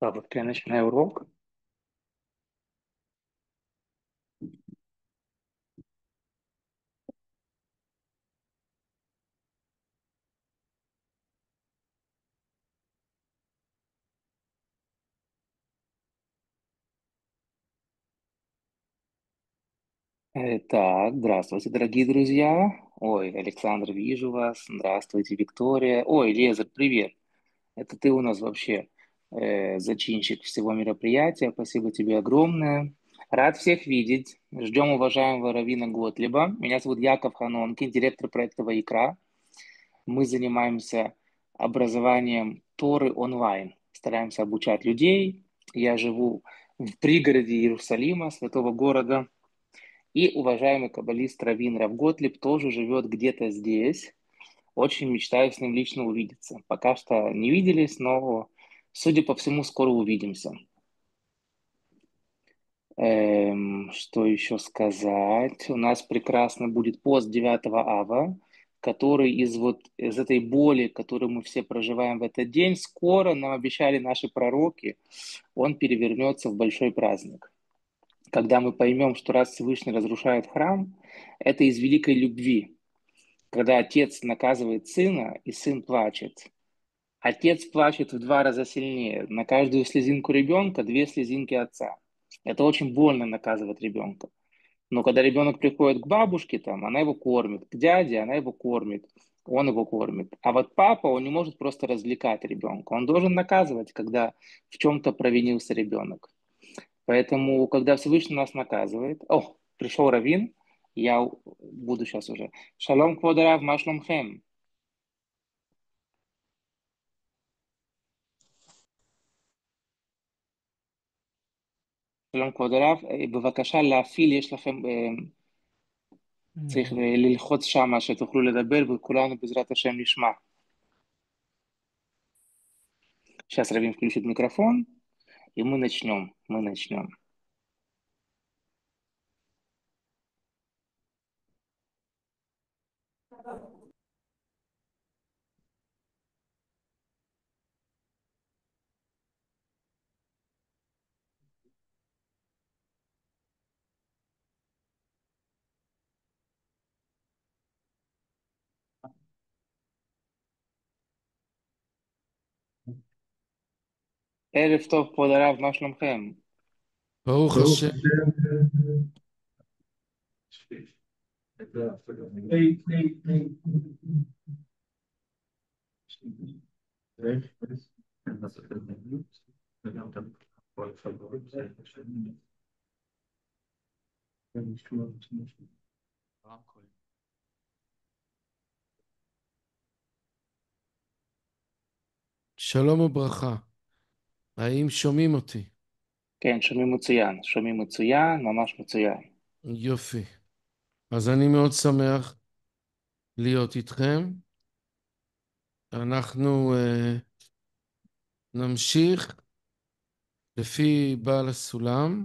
Бабушка, я начинаю урок. Так, здравствуйте, дорогие друзья. Ой, Александр, вижу вас. Здравствуйте, Виктория. Ой, Лезер, привет. Это ты у нас вообще зачинщик всего мероприятия. Спасибо тебе огромное. Рад всех видеть. Ждем уважаемого Равина Готлиба. Меня зовут Яков Ханонкин, директор проекта «Ваикра». Мы занимаемся образованием Торы онлайн. Стараемся обучать людей. Я живу в пригороде Иерусалима, святого города. И уважаемый каббалист Равин Рав Готлиб тоже живет где-то здесь. Очень мечтаю с ним лично увидеться. Пока что не виделись, но, судя по всему, скоро увидимся. Что еще сказать? У нас прекрасно будет пост 9 ава, который из этой боли, которую мы все проживаем в этот день, скоро, нам обещали наши пророки, он перевернется в большой праздник. Когда мы поймем, что раз Всевышний разрушает храм, это из великой любви. Когда отец наказывает сына, и сын плачет. Отец плачет в 2 раза сильнее. На каждую слезинку ребенка 2 слезинки отца. Это очень больно наказывать ребенка. Но когда ребенок приходит к бабушке, там, она его кормит, к дяде она его кормит, он его кормит. А вот папа, он не может просто развлекать ребенка. Он должен наказывать, когда в чем-то провинился ребенок. Поэтому, когда Всевышний нас наказывает... О, пришел Равин, я буду сейчас уже. Шалом, квадрав, машломхем. שלום כבוד הרב, בבקשה להפעיל, יש לכם, צריך ללחוץ שמה שתוכלו לדבר וכולנו בעזרת השם נשמע. Сейчас Равин включит микрофон, и мы начнем. Мы начнем. ערב טוב, כבוד הרב, מה שלומכם? ברוך ברוך השם. השם. שלום וברכה. האם שומעים אותי? כן, שומעים מצוין, שומעים מצוין, ממש מצוין. יופי. אז אני מאוד שמח להיות איתכם. אנחנו נמשיך לפי בעל הסולם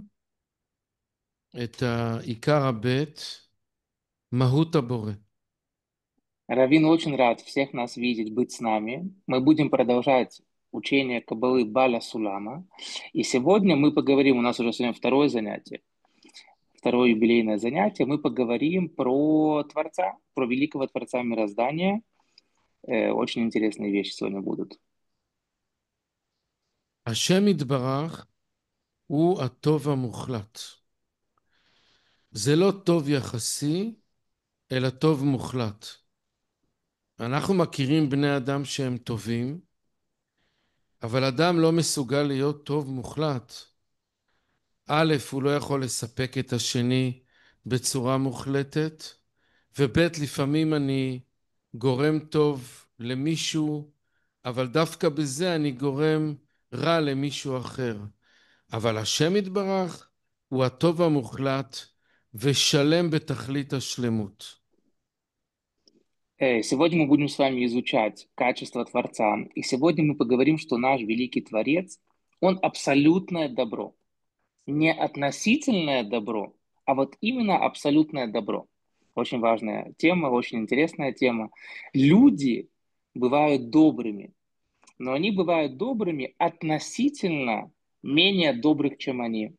את העיקר הבית, מהות הבורא. Равин очень рад всех нас видеть, быть с нами. Мы будем продолжать учение Каббалы Баля Сулама. И сегодня мы поговорим, у нас уже сегодня второе занятие, второе юбилейное занятие, мы поговорим про Творца, про великого Творца мироздания. Очень интересные вещи сегодня будут. השם יתברך הוא הטוב המוחלט. זה לא טוב יחסי, אלא טוב מוחלט. אנחנו מכירים בני אדם שהם טובים, אבל אדם לא מסוגל להיות טוב מוחלט. א', הוא לא יכול לספק את השני בצורה מוחלטת, וב', לפעמים אני גורם טוב למישהו, אבל דווקא בזה אני גורם רע למישהו אחר. אבל השם יתברך הוא הטוב המוחלט ושלם בתכלית השלמות. Сегодня мы будем с вами изучать качество Творца. И сегодня мы поговорим, что наш великий Творец, он абсолютное добро. Не относительное добро, а вот именно абсолютное добро. Очень важная тема, очень интересная тема. Люди бывают добрыми, но они бывают добрыми относительно менее добрых, чем они.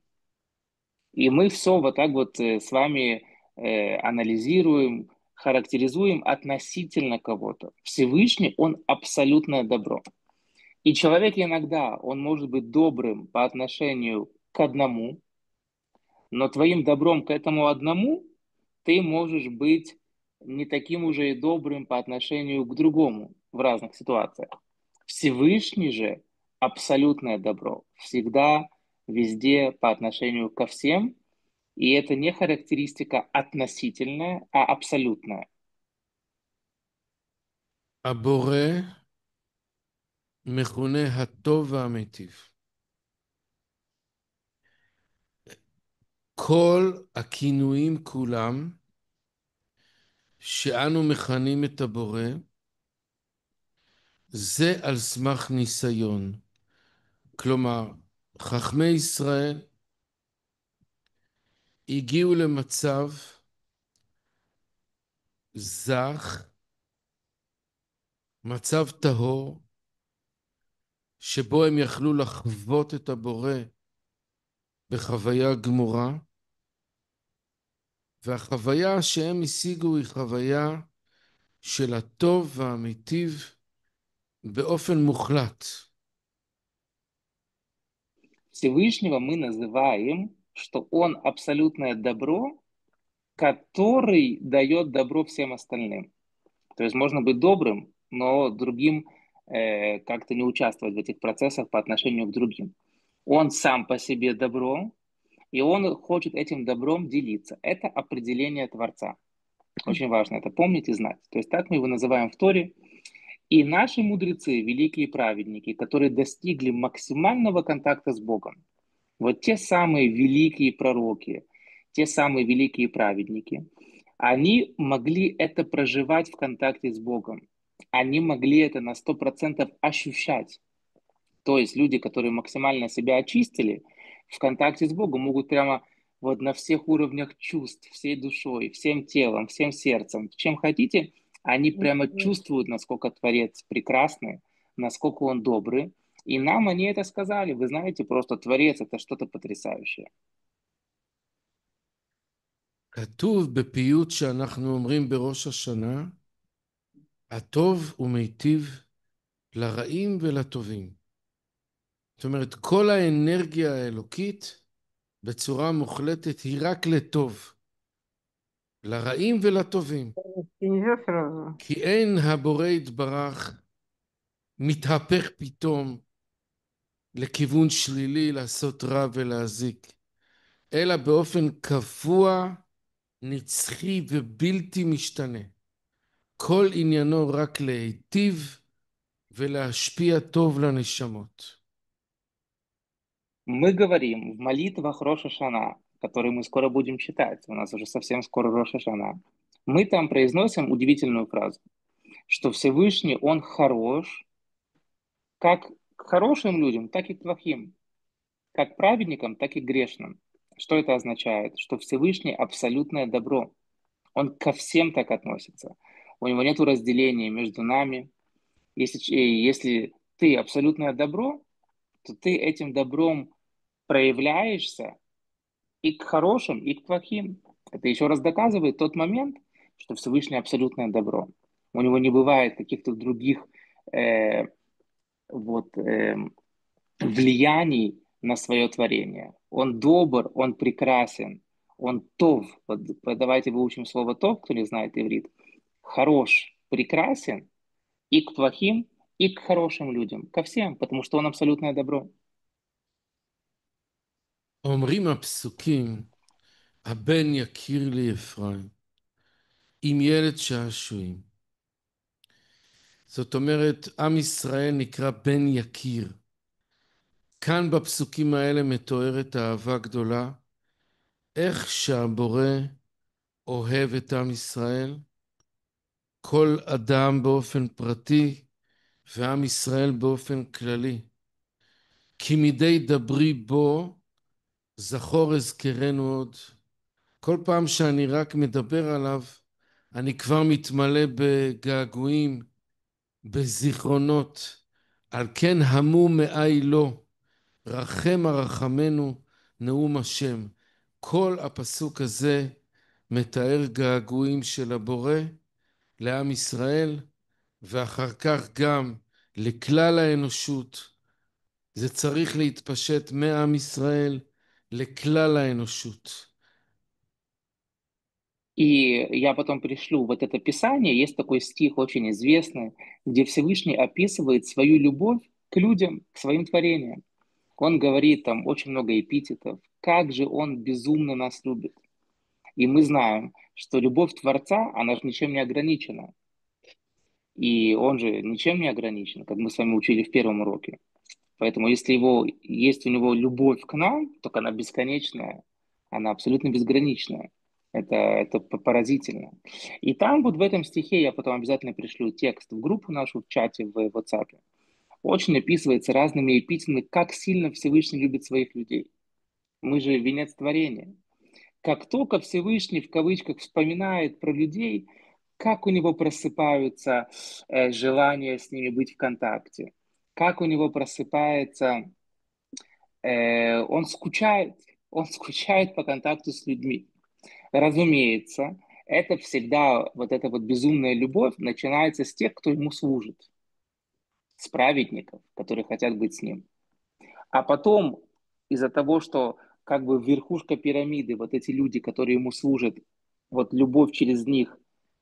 И мы все вот так вот с вами анализируем, характеризуем относительно кого-то. Всевышний, он абсолютное добро. И человек иногда, он может быть добрым по отношению к одному, но твоим добром к этому одному ты можешь быть не таким уже и добрым по отношению к другому в разных ситуациях. Всевышний же абсолютное добро. Всегда, везде по отношению ко всем. И это не характеристика относительная, а абсолютная. הבורא מכונה הטוב והמיטיב. כל הכינויים כולם שאנו מכנים את הבורא, זה על סמך ניסיון. כלומר, חכמי ישראל הגיעו למצב זך, מצב טהור, שבו הם יכלו לחוות את הבורא בחוויה גמורה, והחוויה שהם השיגו היא חוויה של הטוב והמיטיב באופן מוחלט. Всевышнего мы называем, что он абсолютное добро, который дает добро всем остальным. То есть можно быть добрым, но другим как-то не участвовать в этих процессах по отношению к другим. Он сам по себе добро, и он хочет этим добром делиться. Это определение Творца. Очень важно это помнить и знать. То есть так мы его называем в Торе. И наши мудрецы, великие праведники, которые достигли максимального контакта с Богом, вот те самые великие пророки, те самые великие праведники, они могли это проживать в контакте с Богом. Они могли это на 100% ощущать. То есть люди, которые максимально себя очистили, в контакте с Богом могут прямо вот на всех уровнях чувств, всей душой, всем телом, всем сердцем, чем хотите, они прямо чувствуют, насколько Творец прекрасный, насколько он добрый. И нам они это сказали. Вы знаете, просто Творец — это что-то потрясающее. כתוב בפיוט שאנחנו אומרים בראש השנה, הטוב ומיטיב לרעים ולטובים. זאת אומרת, כל האנרגיה האלוקית בצורה מוחלטת היא רק לטוב, לרעים ולטובים. Нельзя сразу. כי אין הבורא יתברך מתהפך פתאום לכיוון שלילי לעשות רע ולהזיק, אלא באופן קבוע, נצחי ובלתי משתנה. כל עניינו רק להיטיב ולהשפיע טוב לנשמות. Мы говорим в молитвах Роша Шана, которые мы скоро будем читать, у нас уже совсем скоро Роша Шана, мы там произносим удивительную фразу, что Всевышний, Он хорош, как к хорошим людям, так и к плохим, как праведникам, так и грешным. Что это означает? Что Всевышний абсолютное добро. Он ко всем так относится. У него нет разделения между нами. Если ты абсолютное добро, то ты этим добром проявляешься и к хорошим, и к плохим. Это еще раз доказывает тот момент, что Всевышний абсолютное добро. У него не бывает каких-то других э, вот, влияний на свое творение. Он добр, он прекрасен, он тов. Вот давайте выучим слово тов, кто не знает иврит. Хорош, прекрасен и к плохим, и к хорошим людям, ко всем, потому что он абсолютное добро. אומרים הפסוקים, הבן יכיר לי אפרים, עם ילד שעשועים. זאת אומרת, עם ישראל נקרא בן יקיר. כאן בפסוקים האלה מתוארת אהבה גדולה, איך שהבורא אוהב את עם ישראל, כל אדם באופן פרטי ועם ישראל באופן כללי. כי מדי דברי בו, זכור אזכרנו עוד. כל פעם שאני רק מדבר עליו, אני כבר מתמלא בגעגועים, בזיכרונות, על כן המו מאי לו, רחם הרחמנו, נאום השם. כל הפסוק הזה מתאר געגועים של הבורא לעם ישראל, ואחר כך גם לכלל האנושות. זה צריך להתפשט מעם ישראל לכלל האנושות. И я потом пришлю вот это писание, есть такой стих очень известный, где Всевышний описывает свою любовь к людям, к своим творениям. Он говорит там очень много эпитетов, как же он безумно нас любит. И мы знаем, что любовь Творца, она же ничем не ограничена. И он же ничем не ограничен, как мы с вами учили в первом уроке. Поэтому если есть у него любовь к нам, то она бесконечная, она абсолютно безграничная. Это поразительно. И там вот в этом стихе, я потом обязательно пришлю текст в группу нашу в чате в WhatsApp, очень описывается разными эпитетами, как сильно Всевышний любит своих людей. Мы же венец творения. Как только Всевышний в кавычках вспоминает про людей, как у него просыпаются желания с ними быть в контакте, как у него просыпается, он скучает по контакту с людьми. Разумеется, это всегда, вот эта вот безумная любовь начинается с тех, кто ему служит, с праведников, которые хотят быть с ним. А потом из-за того, что как бы верхушка пирамиды, вот эти люди, которые ему служат, вот любовь через них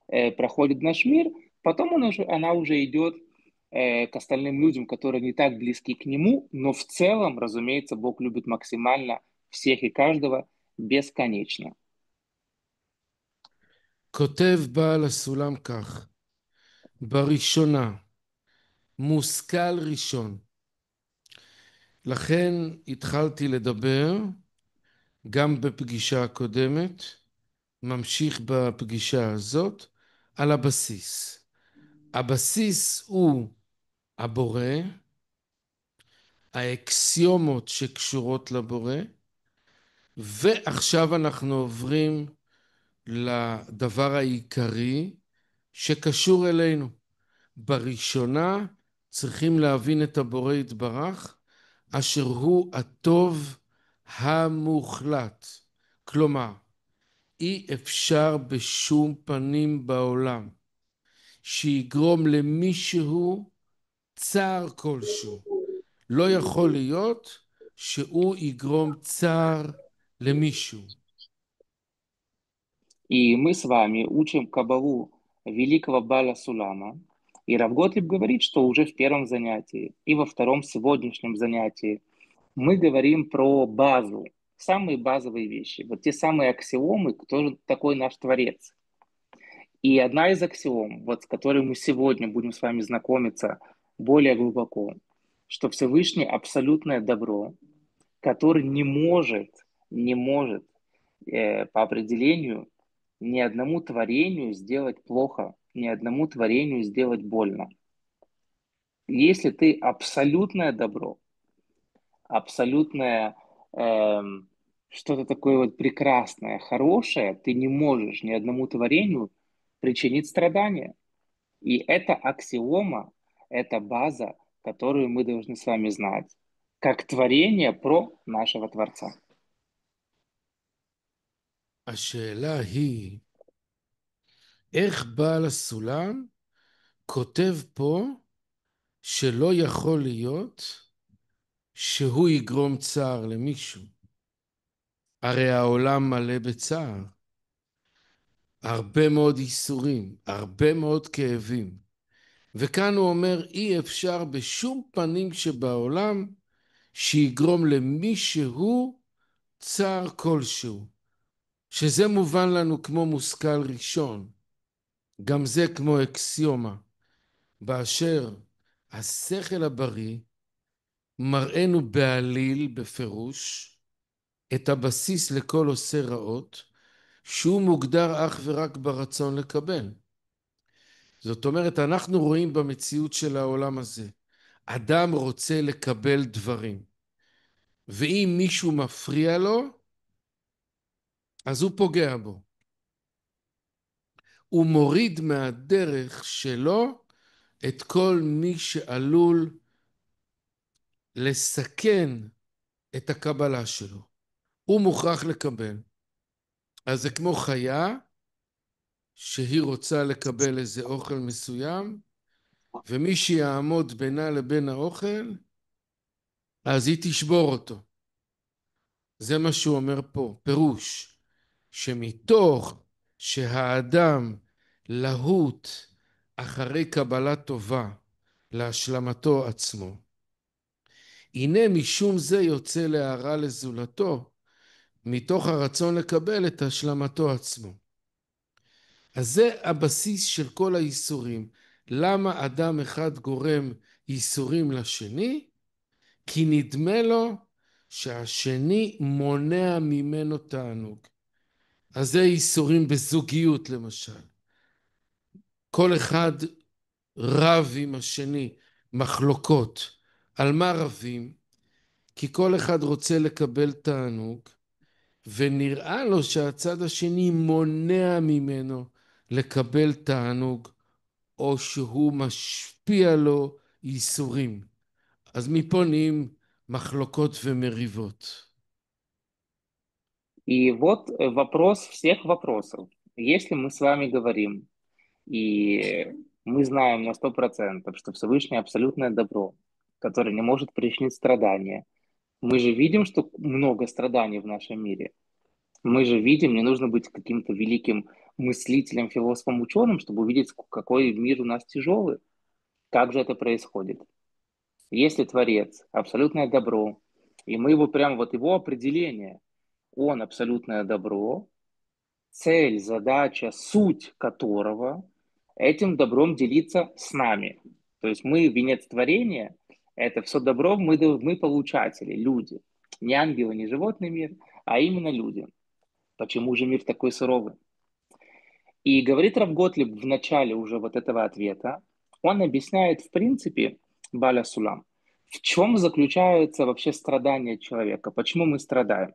проходит в наш мир, потом она уже идет к остальным людям, которые не так близки к нему, но в целом, разумеется, Бог любит максимально всех и каждого бесконечно. כותב בעל הסולם כך, בראשונה, מושכל ראשון. לכן התחלתי לדבר גם בפגישה הקודמת, ממשיך בפגישה הזאת, על הבסיס. הבסיס הוא הבורא, האקסיומות שקשורות לבורא, ועכשיו אנחנו עוברים לדבר העיקרי שקשור אלינו. בראשונה צריכים להבין את הבורא יתברך, אשר הוא הטוב המוחלט. כלומר, אי אפשר בשום פנים בעולם שיגרום למישהו צער כלשהו. לא יכול להיות שהוא יגרום צער למישהו. И мы с вами учим Кабалу великого Бала Сулама. И Рав Готлиб говорит, что уже в первом занятии и во втором сегодняшнем занятии мы говорим про базу, самые базовые вещи, вот те самые аксиомы, кто же такой наш Творец. И одна из аксиом, вот с которой мы сегодня будем с вами знакомиться более глубоко, что Всевышний абсолютное добро, который не может по определению ни одному творению сделать плохо, ни одному творению сделать больно. Если ты абсолютное добро, абсолютное что-то такое вот прекрасное, хорошее, ты не можешь ни одному творению причинить страдания. И это аксиома, это база, которую мы должны с вами знать, как творение про нашего Творца. השאלה היא, איך בעל הסולם כותב פה שלא יכול להיות שהוא יגרום צער למישהו? הרי העולם מלא בצער, הרבה מאוד ייסורים, הרבה מאוד כאבים. וכאן הוא אומר, אי אפשר בשום פנים שבעולם שיגרום למישהו צער כלשהו. שזה מובן לנו כמו מושכל ראשון, גם זה כמו אקסיומה, באשר השכל הבריא מראינו בעליל בפירוש את הבסיס לכל עושה רעות, שהוא מוגדר אך ורק ברצון לקבל. זאת אומרת, אנחנו רואים במציאות של העולם הזה, אדם רוצה לקבל דברים, ואם מישהו מפריע לו, אז הוא פוגע בו. הוא מוריד מהדרך שלו את כל מי שעלול לסכן את הקבלה שלו. הוא מוכרח לקבל. אז זה כמו חיה שהיא רוצה לקבל איזה אוכל מסוים, ומי שיעמוד בינה לבין האוכל, אז היא תשבור אותו. זה מה שהוא אומר פה, פירוש, שמתוך שהאדם להוט אחרי קבלה טובה להשלמתו עצמו, הנה משום זה יוצא להערה לזולתו, מתוך הרצון לקבל את השלמתו עצמו. אז זה הבסיס של כל האיסורים. למה אדם אחד גורם איסורים לשני? כי נדמה לו שהשני מונע ממנו תענוג. אז זה איסורים בזוגיות למשל. כל אחד רב עם השני, מחלוקות. על מה רבים? כי כל אחד רוצה לקבל תענוג, ונראה לו שהצד השני מונע ממנו לקבל תענוג, או שהוא משפיע לו ייסורים. אז מפה נהיים מחלוקות ומריבות. И вот вопрос всех вопросов. Если мы с вами говорим, и мы знаем на 100%, что Всевышний абсолютное добро, которое не может причинить страдания, мы же видим, что много страданий в нашем мире. Мы же видим, не нужно быть каким-то великим мыслителем, философом, ученым, чтобы увидеть, какой мир у нас тяжелый. Как же это происходит? Если Творец, абсолютное добро, и мы его прям вот его определение, он абсолютное добро, цель, задача, суть которого этим добром делиться с нами. То есть мы венец творения, это все добро мы получатели, люди. Не ангелы, не животный мир, а именно люди. Почему же мир такой суровый? И говорит Рав Готлиб в начале уже вот этого ответа, он объясняет в принципе Баля Сулам, в чем заключается вообще страдание человека, почему мы страдаем.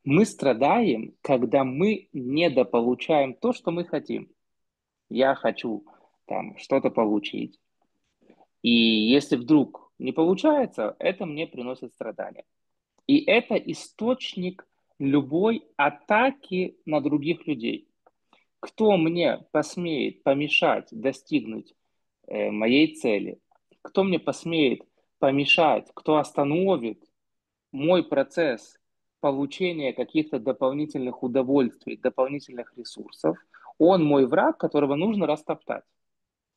Мы страдаем, когда мы недополучаем то, что мы хотим. Я хочу там что-то получить. И если вдруг не получается, это мне приносит страдания. И это источник любой атаки на других людей. Кто мне посмеет помешать достигнуть моей цели? Кто мне посмеет помешать? Кто остановит мой процесс получения каких-то дополнительных удовольствий, дополнительных ресурсов? Он мой враг, которого нужно растоптать.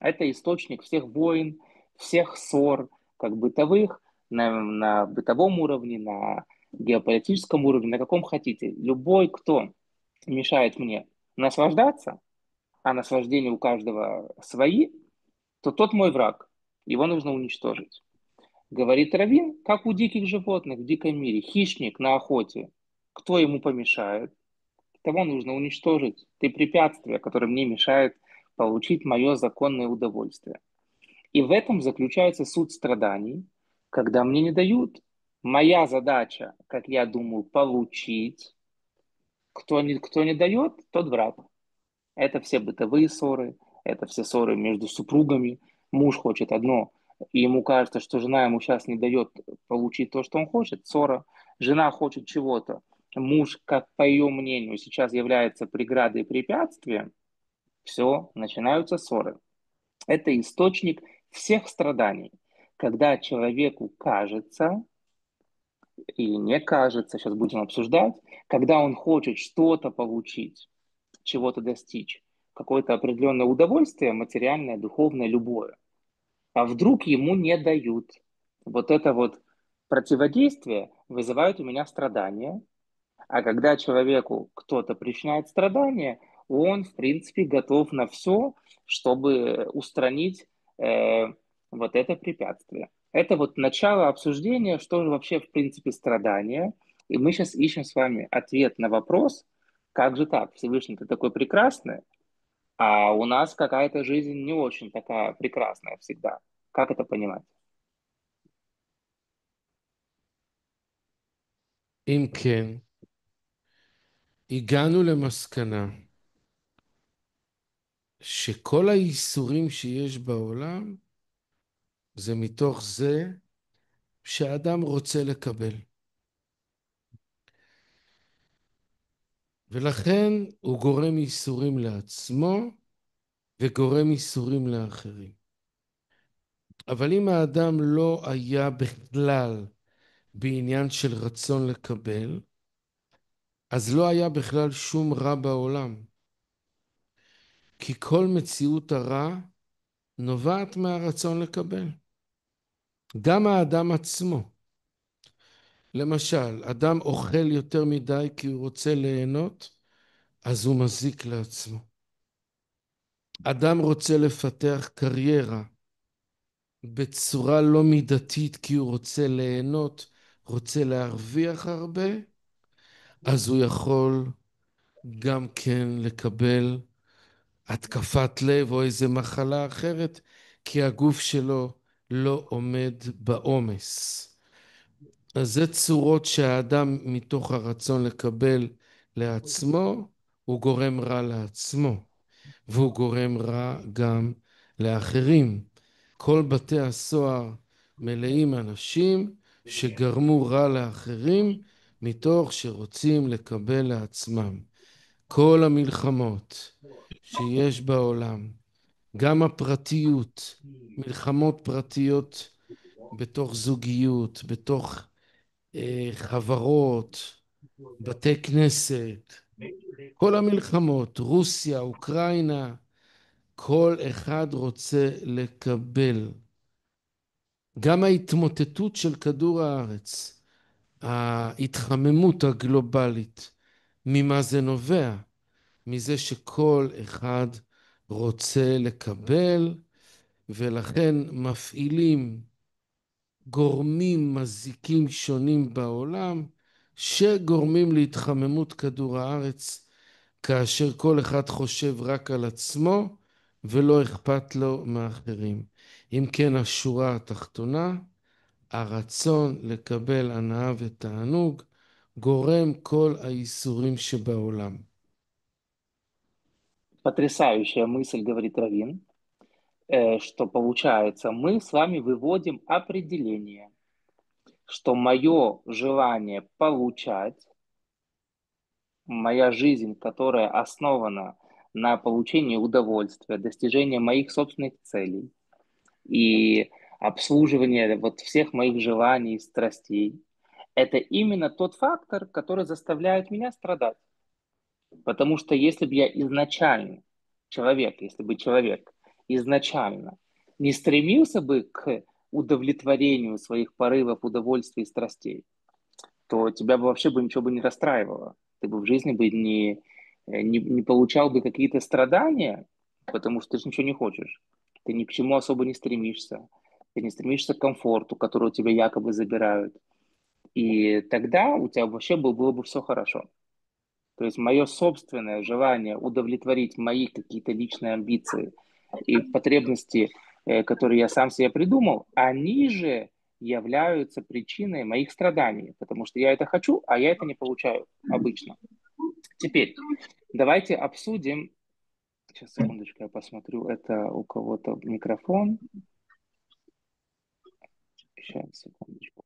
Это источник всех войн, всех ссор, как бытовых, на бытовом уровне, на геополитическом уровне, на каком хотите. Любой, кто мешает мне наслаждаться, а наслаждения у каждого свои, то тот мой враг. Его нужно уничтожить. Говорит Равин, как у диких животных в диком мире. Хищник на охоте. Кто ему помешает? Того нужно уничтожить. Ты препятствие, которое мне мешает получить мое законное удовольствие. И в этом заключается суть страданий, когда мне не дают. Моя задача, как я думаю, получить. Кто не дает, тот враг. Это все бытовые ссоры, это все ссоры между супругами. Муж хочет одно, и ему кажется, что жена ему сейчас не дает получить то, что он хочет. Ссора. Жена хочет чего-то. Муж, как по ее мнению, сейчас является преградой и препятствием. Все, начинаются ссоры. Это источник всех страданий. Когда человеку кажется, или не кажется, сейчас будем обсуждать, когда он хочет что-то получить, чего-то достичь, какое-то определенное удовольствие, материальное, духовное, любое, а вдруг ему не дают. Вот это вот противодействие вызывает у меня страдания, а когда человеку кто-то причиняет страдания, он, в принципе, готов на все, чтобы устранить э, вот это препятствие. Это вот начало обсуждения, что же вообще, в принципе, страдание. И мы сейчас ищем с вами ответ на вопрос, как же так, Всевышний ты такой прекрасный, а у нас какая-то жизнь не очень такая прекрасная всегда. Как это понимать? אם כן, הגענו למסקנה שכל האיסורים שיש בעולם זה מתוך זה שהאדם רוצה לקבל. ולכן הוא גורם ייסורים לעצמו וגורם ייסורים לאחרים. אבל אם האדם לא היה בכלל בעניין של רצון לקבל, אז לא היה בכלל שום רע בעולם. כי כל מציאות הרע נובעת מהרצון לקבל. גם האדם עצמו. למשל, אדם אוכל יותר מדי כי הוא רוצה ליהנות, אז הוא מזיק לעצמו. אדם רוצה לפתח קריירה בצורה לא מידתית כי הוא רוצה ליהנות, רוצה להרוויח הרבה, אז הוא יכול גם כן לקבל התקפת לב או איזה מחלה אחרת, כי הגוף שלו לא עומד בעומס. אז זה צורות שהאדם מתוך הרצון לקבל לעצמו, הוא גורם רע לעצמו, והוא גורם רע גם לאחרים. כל בתי הסוהר מלאים אנשים שגרמו רע לאחרים מתוך שרוצים לקבל לעצמם. כל המלחמות שיש בעולם, גם הפרטיות, מלחמות פרטיות בתוך זוגיות, בתוך חברות, בתי כנסת, כל המלחמות, רוסיה, אוקראינה, כל אחד רוצה לקבל. גם ההתמוטטות של כדור הארץ, ההתחממות הגלובלית, ממה זה נובע? מזה שכל אחד רוצה לקבל, ולכן מפעילים גורמים מזיקים שונים בעולם, שגורמים להתחממות כדור הארץ, כאשר כל אחד חושב רק על עצמו, ולא אכפת לו מאחרים. אם כן, השורה התחתונה, הרצון לקבל הנאה ותענוג, גורם כל האיסורים שבעולם. Потрясающая мысль, говорит Равин, что получается, мы с вами выводим определение, что мое желание получать, моя жизнь, которая основана на получении удовольствия, достижении моих собственных целей и обслуживании вот всех моих желаний и страстей, это именно тот фактор, который заставляет меня страдать. Потому что если бы я изначально, если бы человек изначально не стремился бы к удовлетворению своих порывов, удовольствий и страстей, то тебя бы вообще бы ничего бы не расстраивало. Ты бы в жизни бы не получал бы какие-то страдания, потому что ты же ничего не хочешь. Ты ни к чему особо не стремишься. Ты не стремишься к комфорту, который у тебя якобы забирают. И тогда у тебя вообще было бы все хорошо. То есть мое собственное желание удовлетворить мои какие-то личные амбиции и потребности, которые я сам себе придумал, они же являются причиной моих страданий, потому что я это хочу, а я это не получаю обычно. Теперь давайте обсудим. Сейчас, секундочку, я посмотрю, это у кого-то микрофон. Сейчас, секундочку.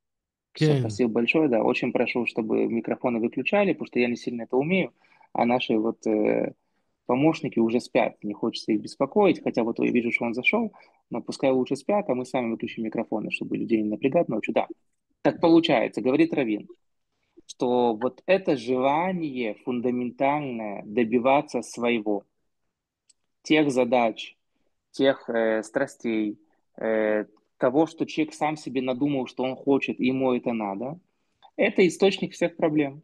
Все, כן, спасибо большое. Да, очень прошу, чтобы микрофоны выключали, потому что я не сильно это умею, а наши помощники уже спят, не хочется их беспокоить, хотя вот я вижу, что он зашел, но пускай лучше спят, а мы сами выключим микрофоны, чтобы людей не напрягать ночью. Да, так получается, говорит Равин, что вот это желание фундаментальное добиваться своего, тех задач, тех страстей, э, того, что человек сам себе надумал, что он хочет, и ему это надо, это источник всех проблем.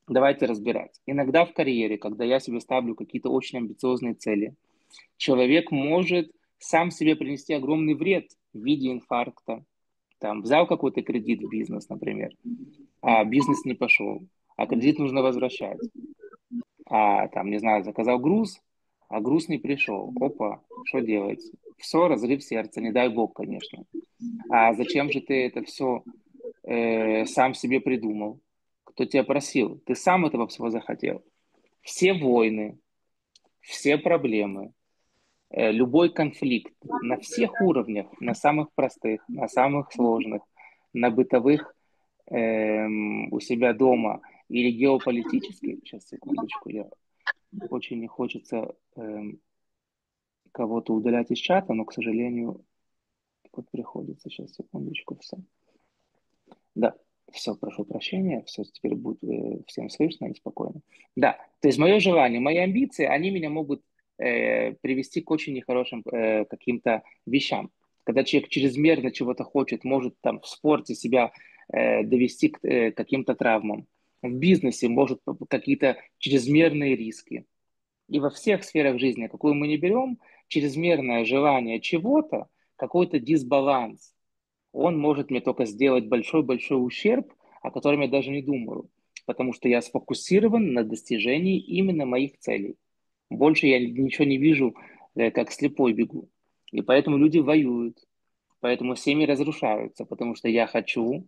Давайте разбирать. Иногда в карьере, когда я себе ставлю какие-то очень амбициозные цели, человек может сам себе принести огромный вред в виде инфаркта. Там, взял какой-то кредит в бизнес, например, а бизнес не пошел, а кредит нужно возвращать. А там, не знаю, заказал груз, а груз не пришел. Опа, что делать? Все, разрыв сердца, не дай бог, конечно. А зачем же ты это все сам себе придумал? Кто тебя просил? Ты сам этого всего захотел. Все войны, все проблемы, любой конфликт на всех уровнях, на самых простых, на самых сложных, на бытовых у себя дома или геополитически, сейчас, секундочку, я очень не хочется кого-то удалять из чата, но, к сожалению, вот приходится, сейчас, секундочку, все. Да, все, прошу прощения, все теперь будет всем слышно и спокойно. Да, то есть мое желание, мои амбиции, они меня могут привести к очень нехорошим каким-то вещам. Когда человек чрезмерно чего-то хочет, может там в спорте себя довести к каким-то травмам, в бизнесе может какие-то чрезмерные риски. И во всех сферах жизни, какую мы не берем, чрезмерное желание чего-то, какой-то дисбаланс, он может мне только сделать большой-большой ущерб, о котором я даже не думаю, потому что я сфокусирован на достижении именно моих целей. Больше я ничего не вижу, как слепой бегу. И поэтому люди воюют, поэтому семьи разрушаются, потому что я хочу,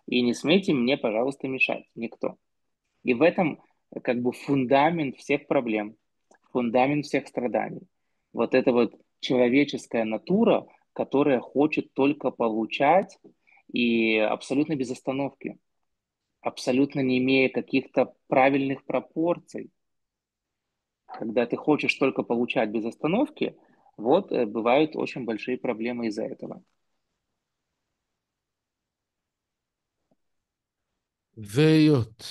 и не смейте мне, пожалуйста, мешать, никто. И в этом как бы фундамент всех проблем, фундамент всех страданий. Вот эта вот человеческая натура, которая хочет только получать и абсолютно без остановки, абсолютно не имея каких-то правильных пропорций. Когда ты хочешь только получать без остановки, вот бывают очень большие проблемы из-за этого. והיות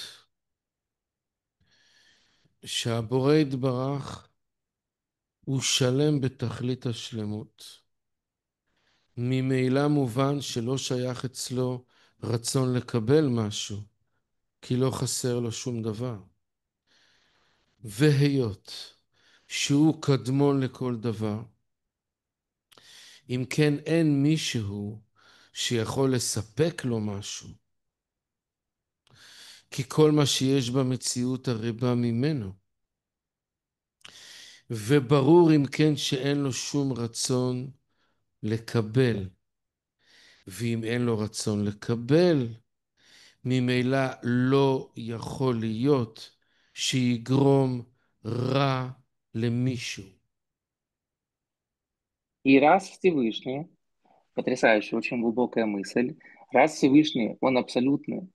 שהבורא יתברך הוא שלם בתכלית השלמות, ממילא מובן שלא שייך אצלו רצון לקבל משהו, כי לא חסר לו שום דבר. והיות שהוא קדמון לכל דבר, אם כן אין מישהו שיכול לספק לו משהו, כי כל מה שיש במציאות הרי בא ממנו. וברור אם כן שאין לו שום רצון לקבל, ואם אין לו רצון לקבל, ממילא לא יכול להיות שיגרום רע למישהו. И раз Всевышний, потрясающая, очень глубокая мысль, раз Всевышний, он абсолютный,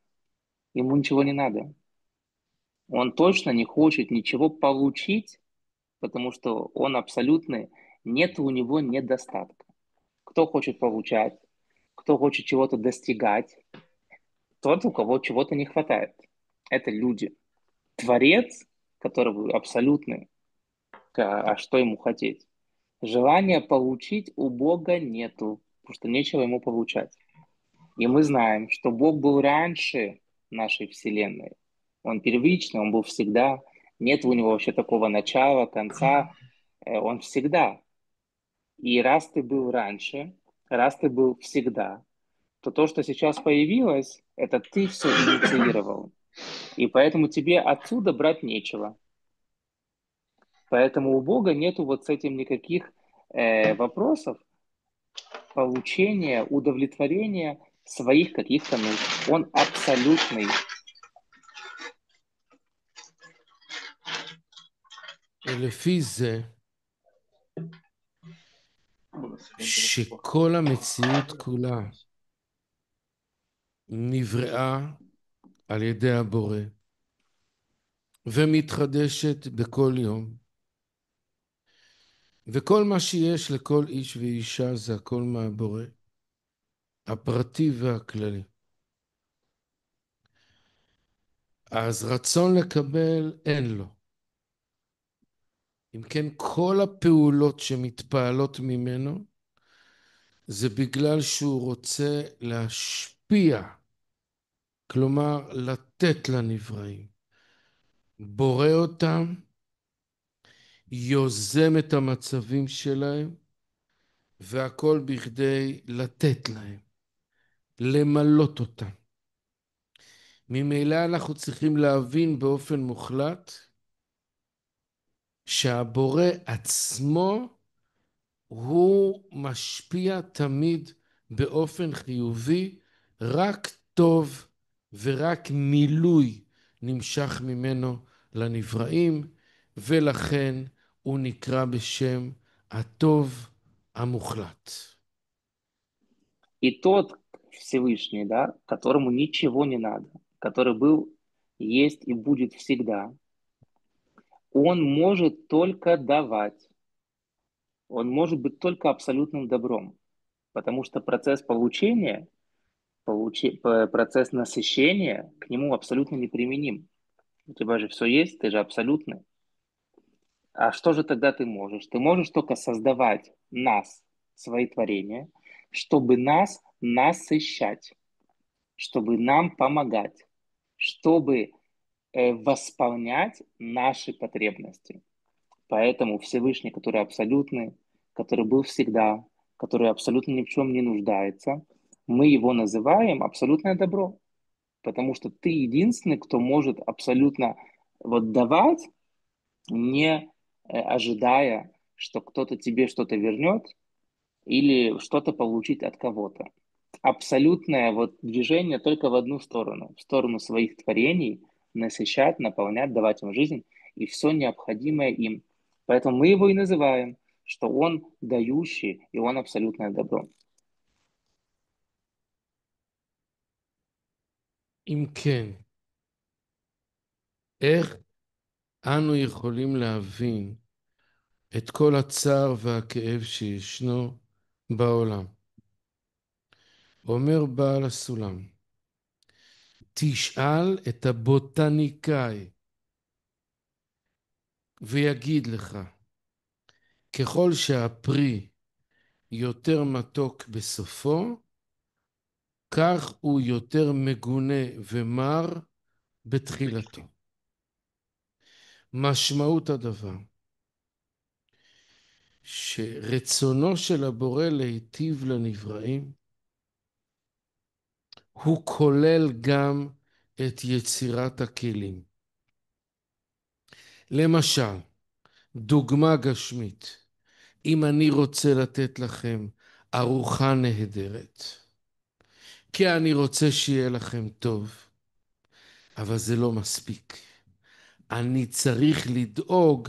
ему ничего не надо. Он точно не хочет ничего получить, потому что он абсолютный, нет у него недостатка. Кто хочет получать, кто хочет чего-то достигать, тот, у кого чего-то не хватает. Это люди. Творец, который абсолютный, а что ему хотеть? Желания получить у Бога нету, потому что нечего ему получать. И мы знаем, что Бог был раньше нашей Вселенной. Он первичный, он был всегда. Нет у него вообще такого начала, конца. Он всегда. И раз ты был раньше, раз ты был всегда, то, что сейчас появилось, это ты все инициировал. И поэтому тебе отсюда брать нечего. Поэтому у Бога нету вот с этим никаких вопросов получения, удовлетворения своих каких-то нужд. Он абсолютный. לפי זה, שכל המציאות כולה נבראה על ידי הבורא ומתחדשת בכל יום, וכל מה שיש לכל איש ואישה זה הכל מהבורא, הפרטי והכללי. אז רצון לקבל אין לו. אם כן, כל הפעולות שמתפעלות ממנו זה בגלל שהוא רוצה להשפיע, כלומר לתת לנבראים. בורא אותם, יוזם את המצבים שלהם, והכל בכדי לתת להם, למלות אותם. ממילא אנחנו צריכים להבין באופן מוחלט שהבורא עצמו הוא משפיע תמיד באופן חיובי, רק טוב ורק מילוי נמשך ממנו לנבראים, ולכן הוא נקרא בשם הטוב המוחלט. И тот, Всевышний, да, которому ничего не надо, который был, есть и будет всегда, он может только давать, он может быть только абсолютным добром, потому что процесс получения, процесс насыщения к нему абсолютно неприменим. У тебя же все есть, ты же абсолютный. А что же тогда ты можешь? Ты можешь только создавать нас, свои творения, чтобы нас насыщать, чтобы нам помогать, чтобы восполнять наши потребности. Поэтому Всевышний, который абсолютный, который был всегда, который абсолютно ни в чем не нуждается, мы его называем абсолютное добро, потому что ты единственный, кто может абсолютно вот давать, не ожидая, что кто-то тебе что-то вернет или что-то получить от кого-то. Абсолютное вот движение только в сторону своих творений, насыщать, наполнять, давать им жизнь и все необходимое им. Поэтому мы его и называем, что он дающий, и он абсолютное добро. אם כן, איך אנו יכולים להבין את כל הצער והכאב שישנו בעולם? אומר בעל הסולם, תשאל את הבוטניקאי ויגיד לך, ככל שהפרי יותר מתוק בסופו, כך הוא יותר מגונה ומר בתחילתו. משמעות הדבר, שרצונו של הבורא להיטיב לנבראים, הוא כולל גם את יצירת הכלים. למשל, דוגמה גשמית, אם אני רוצה לתת לכם ארוחה נהדרת, כי אני רוצה שיהיה לכם טוב, אבל זה לא מספיק. אני צריך לדאוג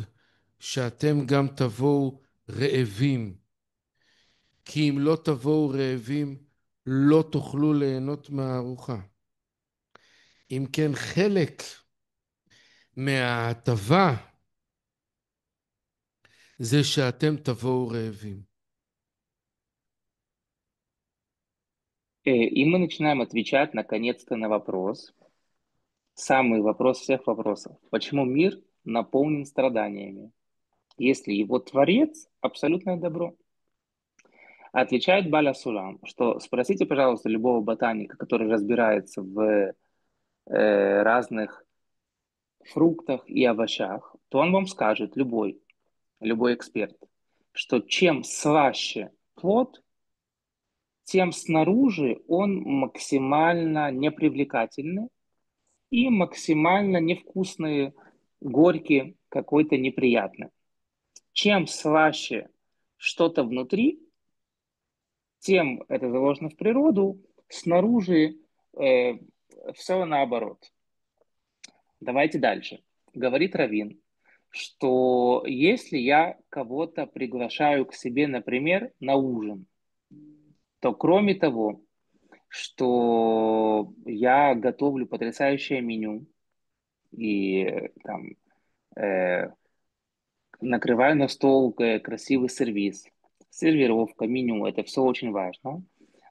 שאתם גם תבואו רעבים, כי אם לא תבואו רעבים, לא תוכלו ליהנות מהארוחה. אם כן, חלק מההטבה זה שאתם תבואו רעבים. И мы начинаем отвечать наконец-то на вопрос, самый вопрос всех вопросов. Почему мир наполнен страданиями, если его творец – абсолютное добро? Отвечает Баля Сулам, что спросите, пожалуйста, любого ботаника, который разбирается в разных фруктах и овощах, то он вам скажет, любой эксперт, что чем слаще плод, тем снаружи он максимально непривлекательный и максимально невкусный, горький, какой-то неприятный. Чем слаще что-то внутри, тем это заложено в природу, снаружи все наоборот. Давайте дальше. Говорит Равин, что если я кого-то приглашаю к себе, например, на ужин, то кроме того, что я готовлю потрясающее меню и там э, накрываю на стол красивый сервис, сервировка, меню, это все очень важно.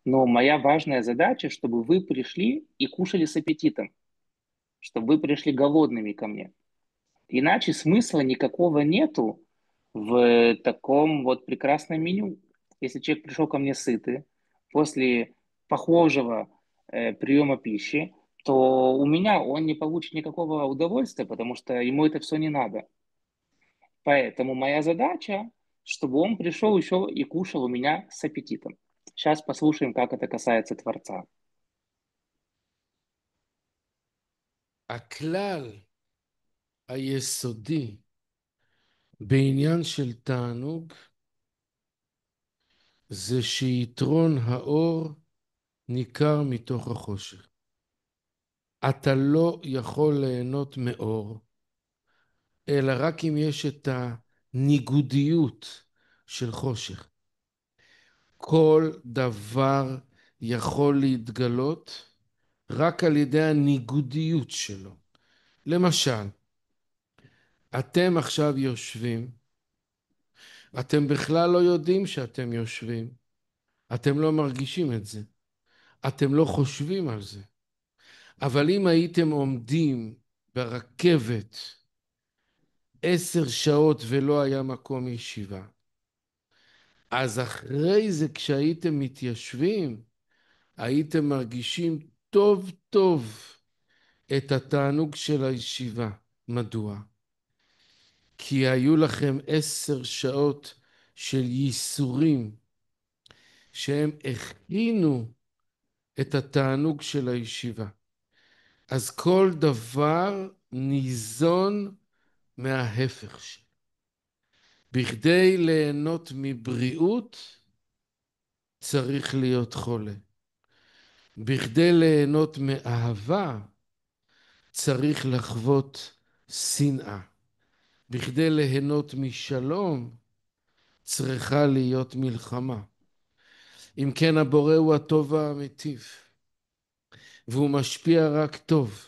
Но моя важная задача, чтобы вы пришли и кушали с аппетитом, чтобы вы пришли голодными ко мне. Иначе смысла никакого нету в таком вот прекрасном меню. Если человек пришел ко мне сытый, после похожего приема пищи, то у меня он не получит никакого удовольствия, потому что ему это все не надо. Поэтому моя задача, чтобы он пришел еще и кушал у меня с аппетитом. Сейчас послушаем, как это касается Творца. הכלל היסודי בעניין של תענוג זה שיתרון האור ניכר מתוך החושך. אתה לא יכול ליהנות מאור, אלא רק אם יש את הניגודיות של חושך. כל דבר יכול להתגלות רק על ידי הניגודיות שלו. למשל, אתם עכשיו יושבים, אתם בכלל לא יודעים שאתם יושבים, אתם לא מרגישים את זה, אתם לא חושבים על זה. אבל אם הייתם עומדים ברכבת 10 שעות ולא היה מקום ישיבה, אז אחרי זה כשהייתם מתיישבים, הייתם מרגישים טוב טוב את התענוג של הישיבה. מדוע? כי היו לכם 10 שעות של ייסורים שהם הכינו את התענוג של הישיבה. אז כל דבר ניזון מההפך שלו. בכדי ליהנות מבריאות צריך להיות חולה. בכדי ליהנות מאהבה צריך לחוות שנאה. בכדי ליהנות משלום צריכה להיות מלחמה. אם כן, הבורא הוא הטוב והמיטיב, והוא משפיע רק טוב.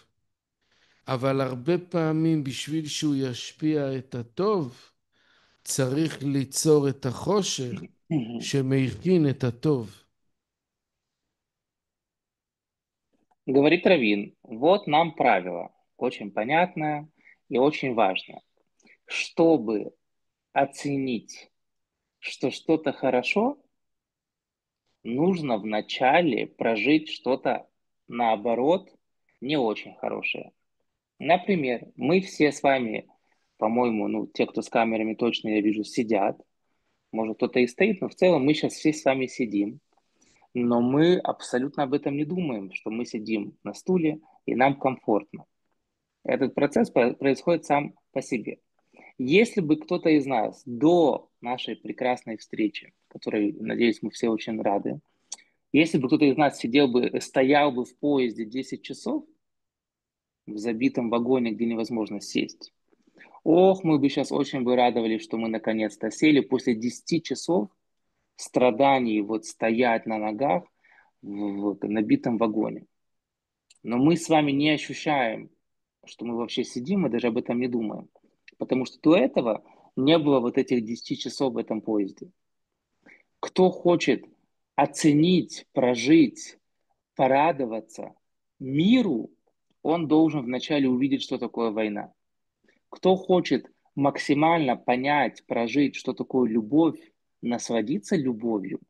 אבל הרבה פעמים בשביל שהוא ישפיע את הטוב, צריך ליצור את החושך שמכין את הטוב. Говорит Равин, вот нам правило, очень понятное и очень важное. Чтобы оценить, что что-то хорошо, нужно вначале прожить что-то, наоборот, не очень хорошее. Например, мы все с вами, по-моему, ну, те, кто с камерами точно, я вижу, сидят. Может, кто-то и стоит, но в целом мы сейчас все с вами сидим. Но мы абсолютно об этом не думаем, что мы сидим на стуле и нам комфортно. Этот процесс происходит сам по себе. Если бы кто-то из нас до нашей прекрасной встречи, которой, надеюсь, мы все очень рады, если бы кто-то из нас стоял бы в поезде 10 часов в забитом вагоне, где невозможно сесть, ох, мы бы сейчас очень бы радовались, что мы наконец-то сели после 10 часов страданий вот стоять на ногах в набитом вагоне. Но мы с вами не ощущаем, что мы вообще сидим, мы даже об этом не думаем. Потому что до этого не было вот этих 10 часов в этом поезде. Кто хочет оценить, прожить, порадоваться миру, он должен вначале увидеть, что такое война. Кто хочет максимально понять, прожить, что такое любовь, насладиться любовью,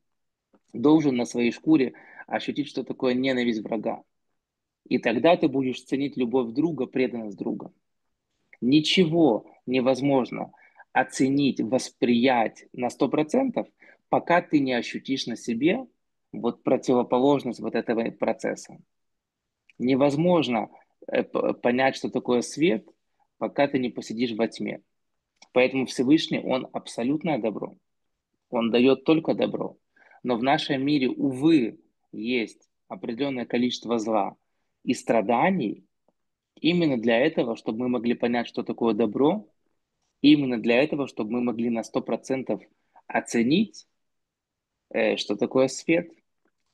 должен на своей шкуре ощутить, что такое ненависть врага. И тогда ты будешь ценить любовь друга, преданность друга. Ничего невозможно оценить, восприять на 100%, пока ты не ощутишь на себе вот противоположность вот этого процесса. Невозможно понять, что такое свет, пока ты не посидишь во тьме. Поэтому Всевышний, Он абсолютное добро. Он дает только добро. Но в нашем мире, увы, есть определенное количество зла и страданий именно для этого, чтобы мы могли понять, что такое добро, именно для этого, чтобы мы могли на 100% оценить, что такое свет.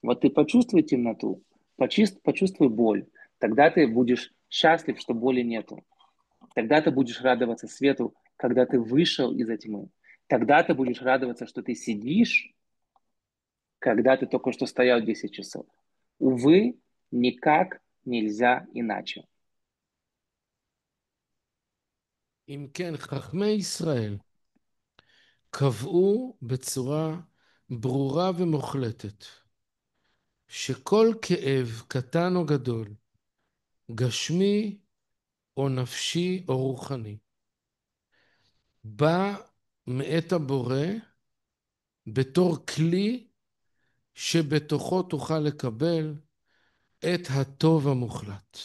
Вот ты почувствуй темноту, почувствуй боль. Тогда ты будешь счастлив, что боли нету. Тогда ты будешь радоваться свету, когда ты вышел из тьмы. Тогда ты будешь радоваться, что ты сидишь, когда ты только что стоял 10 часов. Увы, никак нельзя иначе. אם כן, חכמי ישראל קבעו בצורה ברורה ומוחלטת שכל כאב, קטן או גדול, גשמי או נפשי או רוחני, בא מאת הבורא בתור כלי שבתוכו תוכל לקבל את הטוב המוחלט.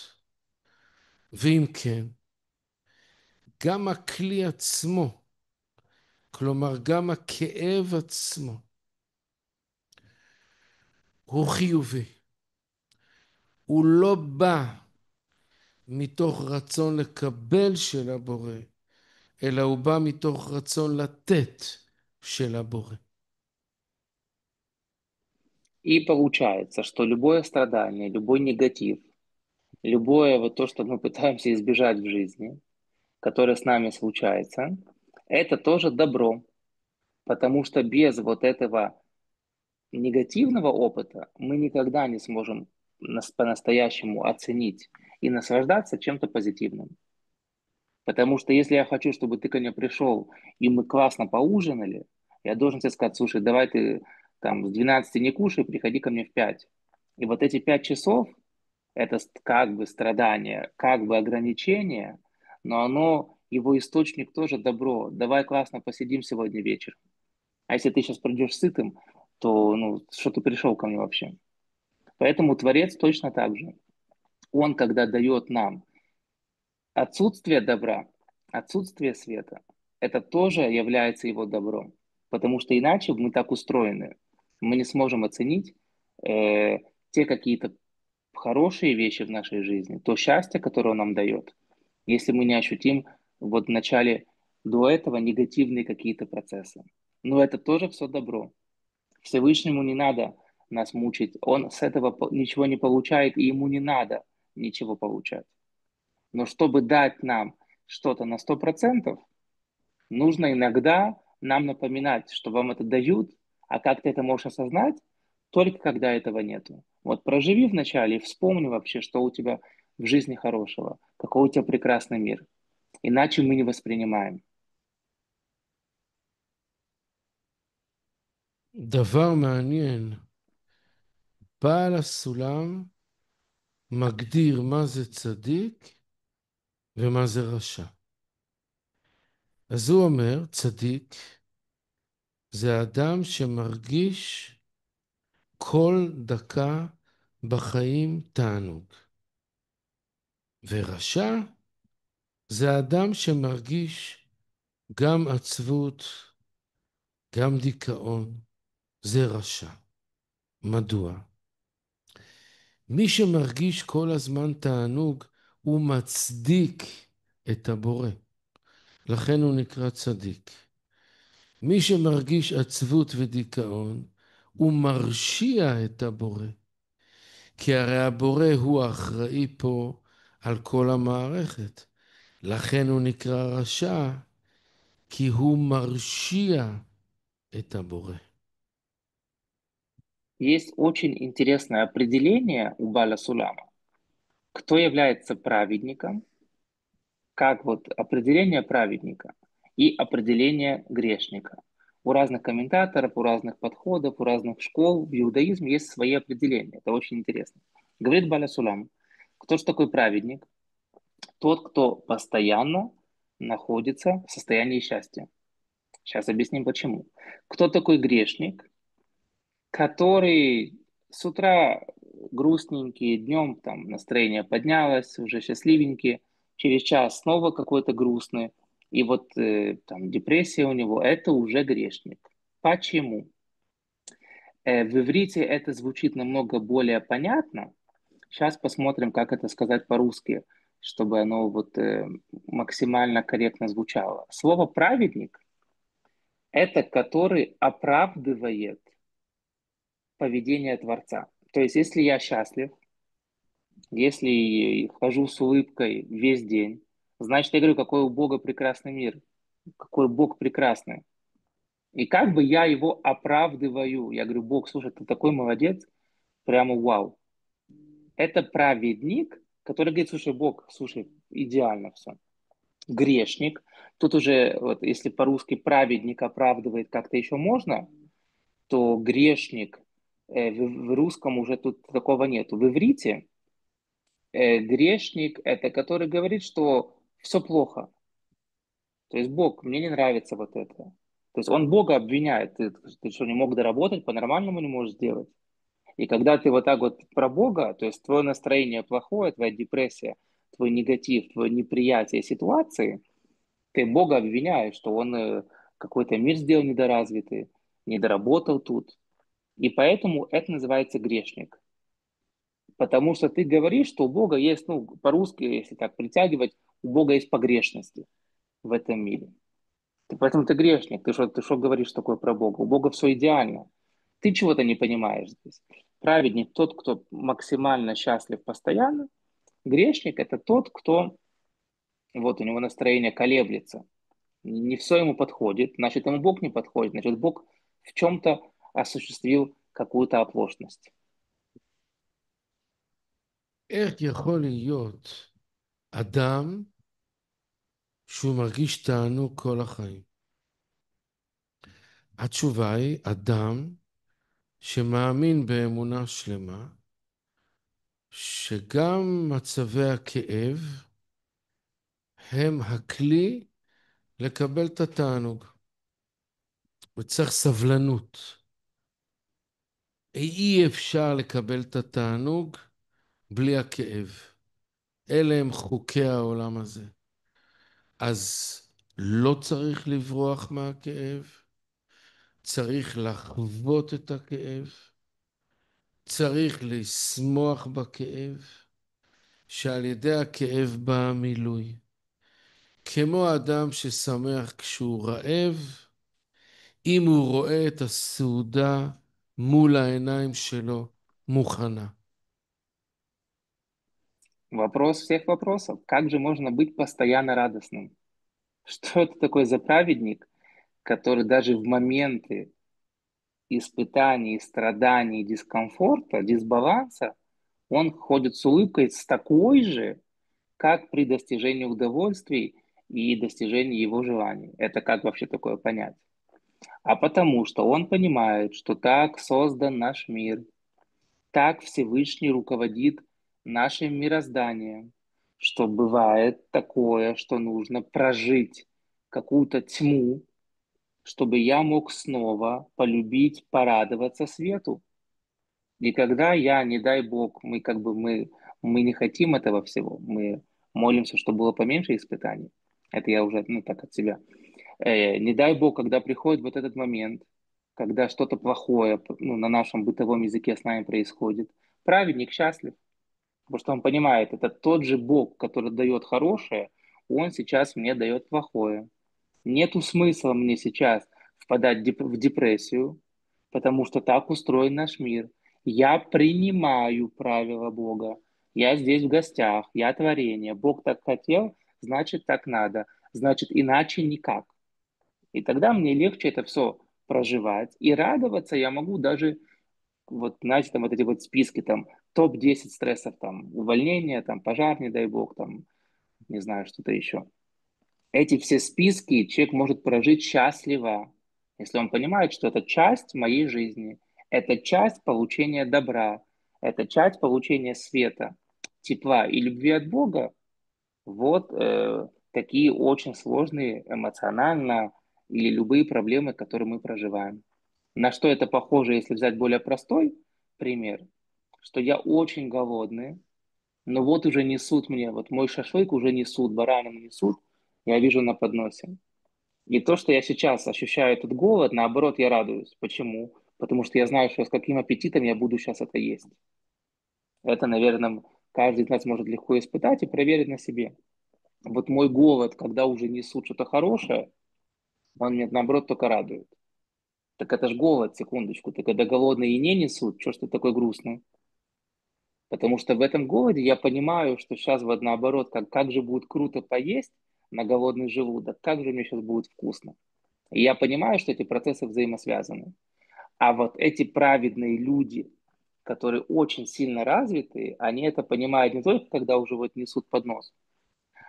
ואם כן, גם הכלי עצמו, כלומר גם הכאב עצמו, הוא חיובי. הוא לא בא מתוך רצון לקבל של הבורא, אלא הוא בא מתוך רצון לתת של הבורא. И получается, что любое страдание, любой негатив, любое вот то, что мы пытаемся избежать в жизни, которое с нами случается, это тоже добро, потому что без вот этого негативного опыта мы никогда не сможем по-настоящему оценить и наслаждаться чем-то позитивным. Потому что если я хочу, чтобы ты ко мне пришел, и мы классно поужинали, я должен тебе сказать, слушай, давай ты там с 12 не кушай, приходи ко мне в 5. И вот эти 5 часов, это как бы страдание, как бы ограничение, но оно, его источник тоже добро. Давай классно посидим сегодня вечером. А если ты сейчас придешь сытым, то, ну, что ты пришел ко мне вообще? Поэтому Творец точно так же. Он, когда дает нам отсутствие добра, отсутствие света, это тоже является его добром. Потому что иначе мы так устроены. Мы не сможем оценить э, те какие-то хорошие вещи в нашей жизни, то счастье, которое он нам дает, если мы не ощутим вот в начале до этого негативные какие-то процессы. Но это тоже все добро. Всевышнему не надо нас мучить. Он с этого ничего не получает, и ему не надо ничего получать. Но чтобы дать нам что-то на 100%, нужно иногда нам напоминать, что вам это дают, а как ты это можешь осознать, только когда этого нету. Вот проживи вначале и вспомни вообще, что у тебя в жизни хорошего, какой у тебя прекрасный мир. Иначе мы не воспринимаем. דבר מעניין, בעל הסולם מגדיר מה זה צדיק ומה זה רשע. אז הוא אומר, צדיק זה אדם שמרגיש כל דקה בחיים תענוג. ורשע זה אדם שמרגיש גם עצבות, גם דיכאון. זה רשע. מדוע? מי שמרגיש כל הזמן תענוג, הוא מצדיק את הבורא. לכן הוא נקרא צדיק. מי שמרגיש עצבות ודיכאון, הוא מרשיע את הבורא. כי הרי הבורא הוא האחראי פה על כל המערכת. לכן הוא נקרא רשע, כי הוא מרשיע את הבורא. Есть очень интересное определение у Баля Сулама. Кто является праведником, как вот определение праведника и определение грешника. У разных комментаторов, у разных подходов, у разных школ в иудаизме есть свои определения. Это очень интересно. Говорит Баля Сулам, кто же такой праведник? Тот, кто постоянно находится в состоянии счастья. Сейчас объясним почему. Кто такой грешник? Который с утра грустненький, днем там настроение поднялось, уже счастливенький, через час снова какой-то грустный, и вот там депрессия у него, это уже грешник. Почему? В иврите это звучит намного более понятно. Сейчас посмотрим, как это сказать по-русски, чтобы оно вот максимально корректно звучало. Слово праведник – это который оправдывает поведение Творца. То есть, если я счастлив, если хожу с улыбкой весь день, значит, я говорю, какой у Бога прекрасный мир, какой Бог прекрасный. И как бы я его оправдываю. Я говорю, Бог, слушай, ты такой молодец, прямо вау. Это праведник, который говорит, слушай, Бог, слушай, идеально все. Грешник. Тут уже, вот, если по-русски праведник оправдывает как-то еще можно, то грешник в русском уже тут такого нету. В иврите грешник это который говорит, что все плохо. То есть Бог, мне не нравится вот это. То есть он Бога обвиняет. Ты что, не мог доработать, по-нормальному не можешь сделать? И когда ты вот так вот про Бога, то есть твое настроение плохое, твоя депрессия, твой негатив, твое неприятие ситуации, ты Бога обвиняешь, что он какой-то мир сделал недоразвитый, недоработал тут. И поэтому это называется грешник. Потому что ты говоришь, что у Бога есть, ну, по-русски, если так притягивать, у Бога есть погрешности в этом мире. Поэтому ты грешник. Ты что говоришь такое про Бога? У Бога все идеально. Ты чего-то не понимаешь здесь. Праведник тот, кто максимально счастлив постоянно. Грешник это тот, кто вот у него настроение колеблется. Не все ему подходит, значит, ему Бог не подходит, значит, Бог в чем-то осуществил какую-то оплошность. איך יכול להיות אדם שהוא מרגיש תענוג כל החיים? התשובה היא אדם שמאמין באמונה שלמה, שגם מצבי הכאב הם הכלי לקבל את התענוג. וצריך סבלנות. אי אפשר לקבל את התענוג בלי הכאב. אלה הם חוקי העולם הזה. אז לא צריך לברוח מהכאב, צריך לחוות את הכאב, צריך לשמוח בכאב, שעל ידי הכאב בא המילוי. כמו אדם ששמח כשהוא רעב, אם הוא רואה את הסעודה מול העיניים שלו מוכנה. Вопрос всех вопросов. Как же можно быть постоянно радостным? Что это такое за праведник, который даже в моменты испытаний, страданий, дискомфорта, дисбаланса, он ходит с улыбкой с такой же, как при достижении удовольствий и достижении его желаний. Это как вообще такое понять? А потому что он понимает, что так создан наш мир, так Всевышний руководит нашим мирозданием, что бывает такое, что нужно прожить какую-то тьму, чтобы я мог снова полюбить, порадоваться свету. И когда я, не дай Бог, мы не хотим этого всего, мы молимся, чтобы было поменьше испытаний. Это я уже, ну, так от себя. Не дай Бог, когда приходит вот этот момент, когда что-то плохое, ну, на нашем бытовом языке с нами происходит, праведник счастлив, потому что он понимает, это тот же Бог, который дает хорошее, он сейчас мне дает плохое. Нету смысла мне сейчас впадать в депрессию, потому что так устроен наш мир. Я принимаю правила Бога. Я здесь в гостях, я творение. Бог так хотел, значит так надо. Значит иначе никак. И тогда мне легче это все проживать. И радоваться я могу даже, вот, знаете, там вот эти вот списки, там, топ-10 стрессов, там, увольнение, там, пожар, не дай бог, там, не знаю, что-то еще. Эти все списки человек может прожить счастливо, если он понимает, что это часть моей жизни, это часть получения добра, это часть получения света, тепла и любви от Бога. Вот такие очень сложные эмоционально или любые проблемы, которые мы проживаем. На что это похоже, если взять более простой пример, что я очень голодный, но вот уже несут мне, вот мой шашлык уже несут, баранину несут, я вижу на подносе. И то, что я сейчас ощущаю этот голод, наоборот, я радуюсь. Почему? Потому что я знаю, что с каким аппетитом я буду сейчас это есть. Это, наверное, каждый из нас может легко испытать и проверить на себе. Вот мой голод, когда уже несут что-то хорошее, он меня, наоборот, только радует. Так это ж голод, секундочку. Ты когда голодный и не несут, что ж ты такой грустный? Потому что в этом голоде я понимаю, что сейчас вот наоборот, как же будет круто поесть на голодный желудок, как же мне сейчас будет вкусно. И я понимаю, что эти процессы взаимосвязаны. А вот эти праведные люди, которые очень сильно развитые, они это понимают не только, когда уже вот несут поднос,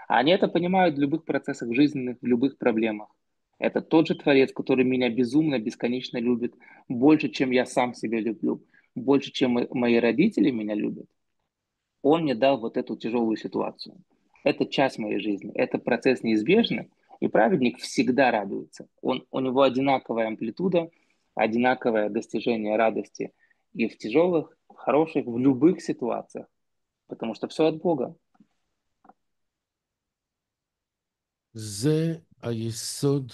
а они это понимают в любых процессах жизненных, в любых проблемах. Это тот же Творец, который меня безумно, бесконечно любит, больше, чем я сам себя люблю, больше, чем мои родители меня любят. Он мне дал вот эту тяжелую ситуацию. Это часть моей жизни, это процесс неизбежный, и праведник всегда радуется. У него одинаковая амплитуда, одинаковое достижение радости и в тяжелых, в хороших, в любых ситуациях, потому что все от Бога. זה היסוד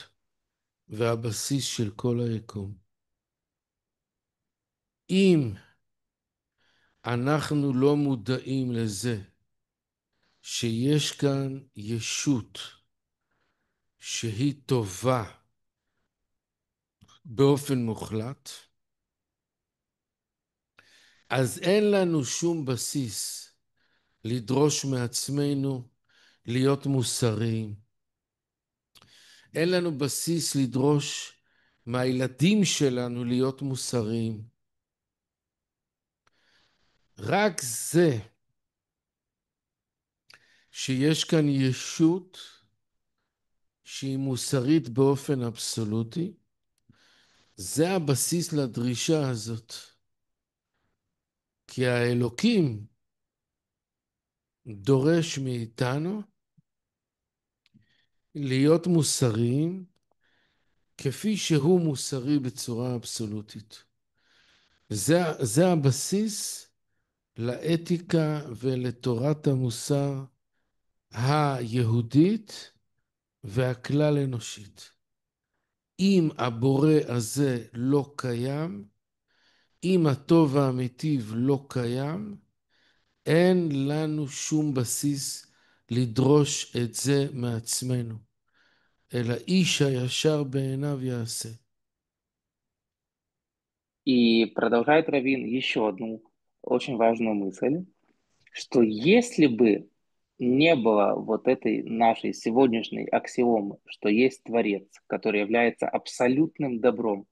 והבסיס של כל היקום. אם אנחנו לא מודעים לזה שיש כאן ישות שהיא טובה באופן מוחלט, אז אין לנו שום בסיס לדרוש מעצמנו להיות מוסריים. אין לנו בסיס לדרוש מהילדים שלנו להיות מוסריים. רק זה שיש כאן ישות שהיא מוסרית באופן אבסולוטי, זה הבסיס לדרישה הזאת. כי האלוקים דורש מאיתנו להיות מוסריים כפי שהוא מוסרי בצורה אבסולוטית. זה הבסיס לאתיקה ולתורת המוסר היהודית והכלל אנושית. אם הבורא הזה לא קיים, אם הטוב והמיטיב לא קיים, אין לנו שום בסיס לדרוש את זה מעצמנו, אלא איש הישר בעיניו יעשה. И продолжает Равин еще одну очень важную мысль, что если бы не было вот этой нашей сегодняшней аксиомы, что есть Творец, который является абсолютным добром,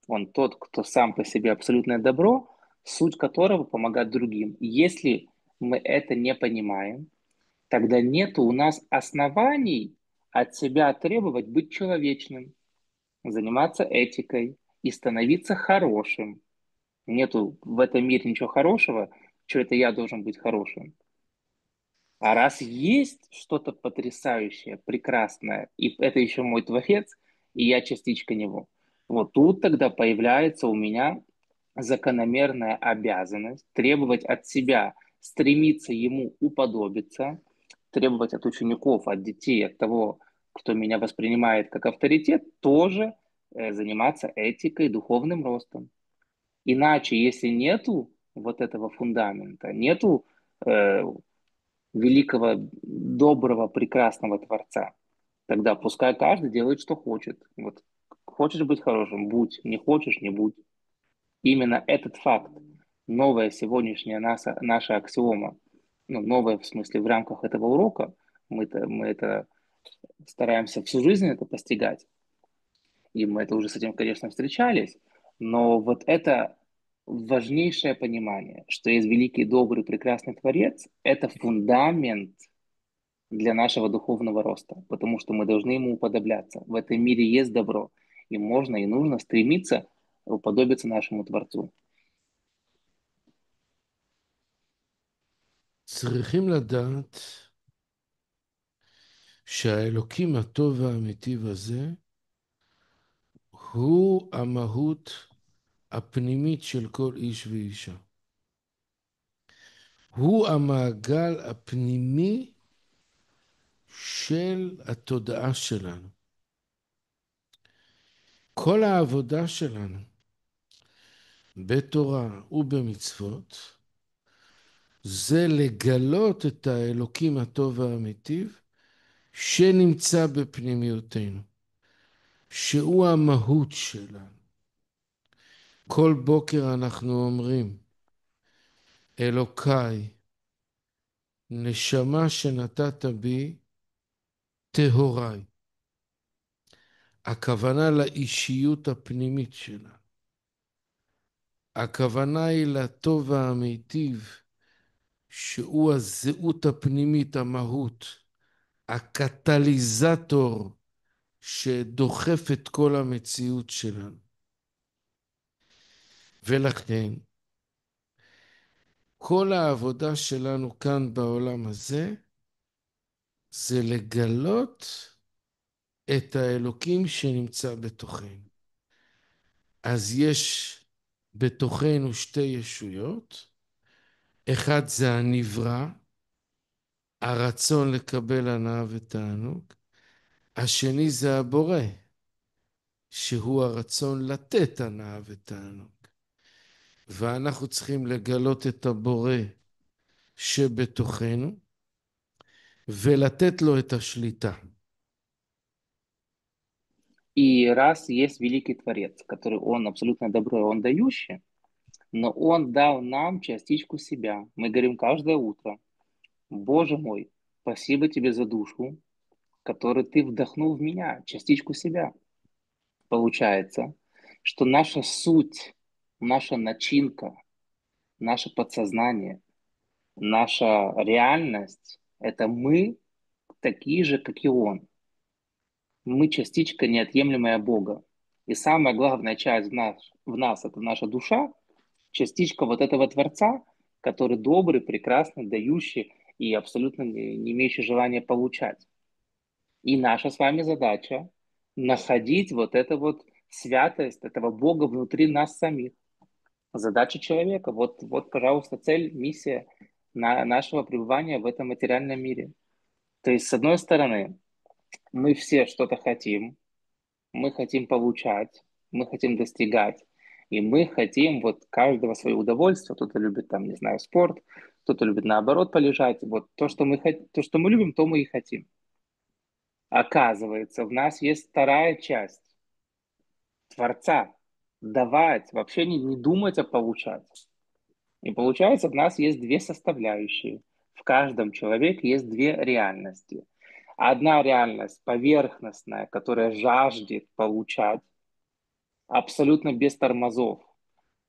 он тот, кто сам по себе абсолютное добро, суть которого помогать другим. Если мы это не понимаем, тогда нет у нас оснований от себя требовать быть человечным, заниматься этикой и становиться хорошим. Нету в этом мире ничего хорошего, что это я должен быть хорошим. А раз есть что-то потрясающее, прекрасное, и это еще мой творец, и я частичка него, вот тут тогда появляется у меня закономерная обязанность требовать от себя, стремиться ему уподобиться, требовать от учеников, от детей, от того, кто меня воспринимает как авторитет, тоже заниматься этикой, духовным ростом. Иначе, если нету вот этого фундамента, нету э, великого, доброго, прекрасного Творца, тогда пускай каждый делает, что хочет. Вот хочешь быть хорошим — будь, не хочешь — не будь. Именно этот факт, новая сегодняшняя наша аксиома, ну, новая в смысле в рамках этого урока, мы это стараемся всю жизнь это постигать, и мы это уже с этим, конечно, встречались, но вот это важнейшее понимание, что есть великий, добрый, прекрасный Творец, это фундамент для нашего духовного роста, потому что мы должны ему уподобляться. В этом мире есть добро, и можно и нужно стремиться уподобиться нашему Творцу. צריכים לדעת שהאלוקים הטוב והאמיתי הזה הוא המהות הפנימית של כל איש ואישה. הוא המעגל הפנימי של התודעה שלנו. כל העבודה שלנו בתורה ובמצוות זה לגלות את האלוקים הטוב והאמיתי שנמצא בפנימיותנו, שהוא המהות שלנו. כל בוקר אנחנו אומרים, אלוקיי, נשמה שנתת בי, טהוריי. הכוונה לאישיות הפנימית שלה. הכוונה היא לטוב והמיטיב, שהוא הזהות הפנימית, המהות, הקטליזטור שדוחף את כל המציאות שלנו. ולכן, כל העבודה שלנו כאן בעולם הזה, זה לגלות את האלוקים שנמצא בתוכנו. אז יש בתוכנו שתי ישויות, אחד זה הנברא, הרצון לקבל הנאה ותענוג, השני זה הבורא, שהוא הרצון לתת הנאה ותענוג. ואנחנו צריכים לגלות את הבורא שבתוכנו, ולתת לו את השליטה. И раз есть великий Творец, который он абсолютно добро и он дающий, но Он дал нам частичку себя. Мы говорим каждое утро: Боже мой, спасибо тебе за душу, которую ты вдохнул в меня, частичку себя. Получается, что наша суть, наша начинка, наше подсознание, наша реальность — это мы такие же, как и Он. Мы частичка неотъемлемая Бога. И самая главная часть в нас — это наша душа, частичка вот этого Творца, который добрый, прекрасный, дающий и абсолютно не имеющий желания получать. И наша с вами задача — находить вот эту вот святость этого Бога внутри нас самих. Задача человека. Вот, пожалуйста, цель, миссия нашего пребывания в этом материальном мире. То есть, с одной стороны, мы все что-то хотим, мы хотим получать, мы хотим достигать, и мы хотим вот каждого свое удовольствие. Кто-то любит там, не знаю, спорт, кто-то любит наоборот полежать. Вот то, что мы любим, то мы и хотим. Оказывается, в нас есть вторая часть Творца. Давать, вообще не думать, а получать. И получается, в нас есть две составляющие. В каждом человеке есть две реальности. Одна реальность поверхностная, которая жаждет получать абсолютно без тормозов.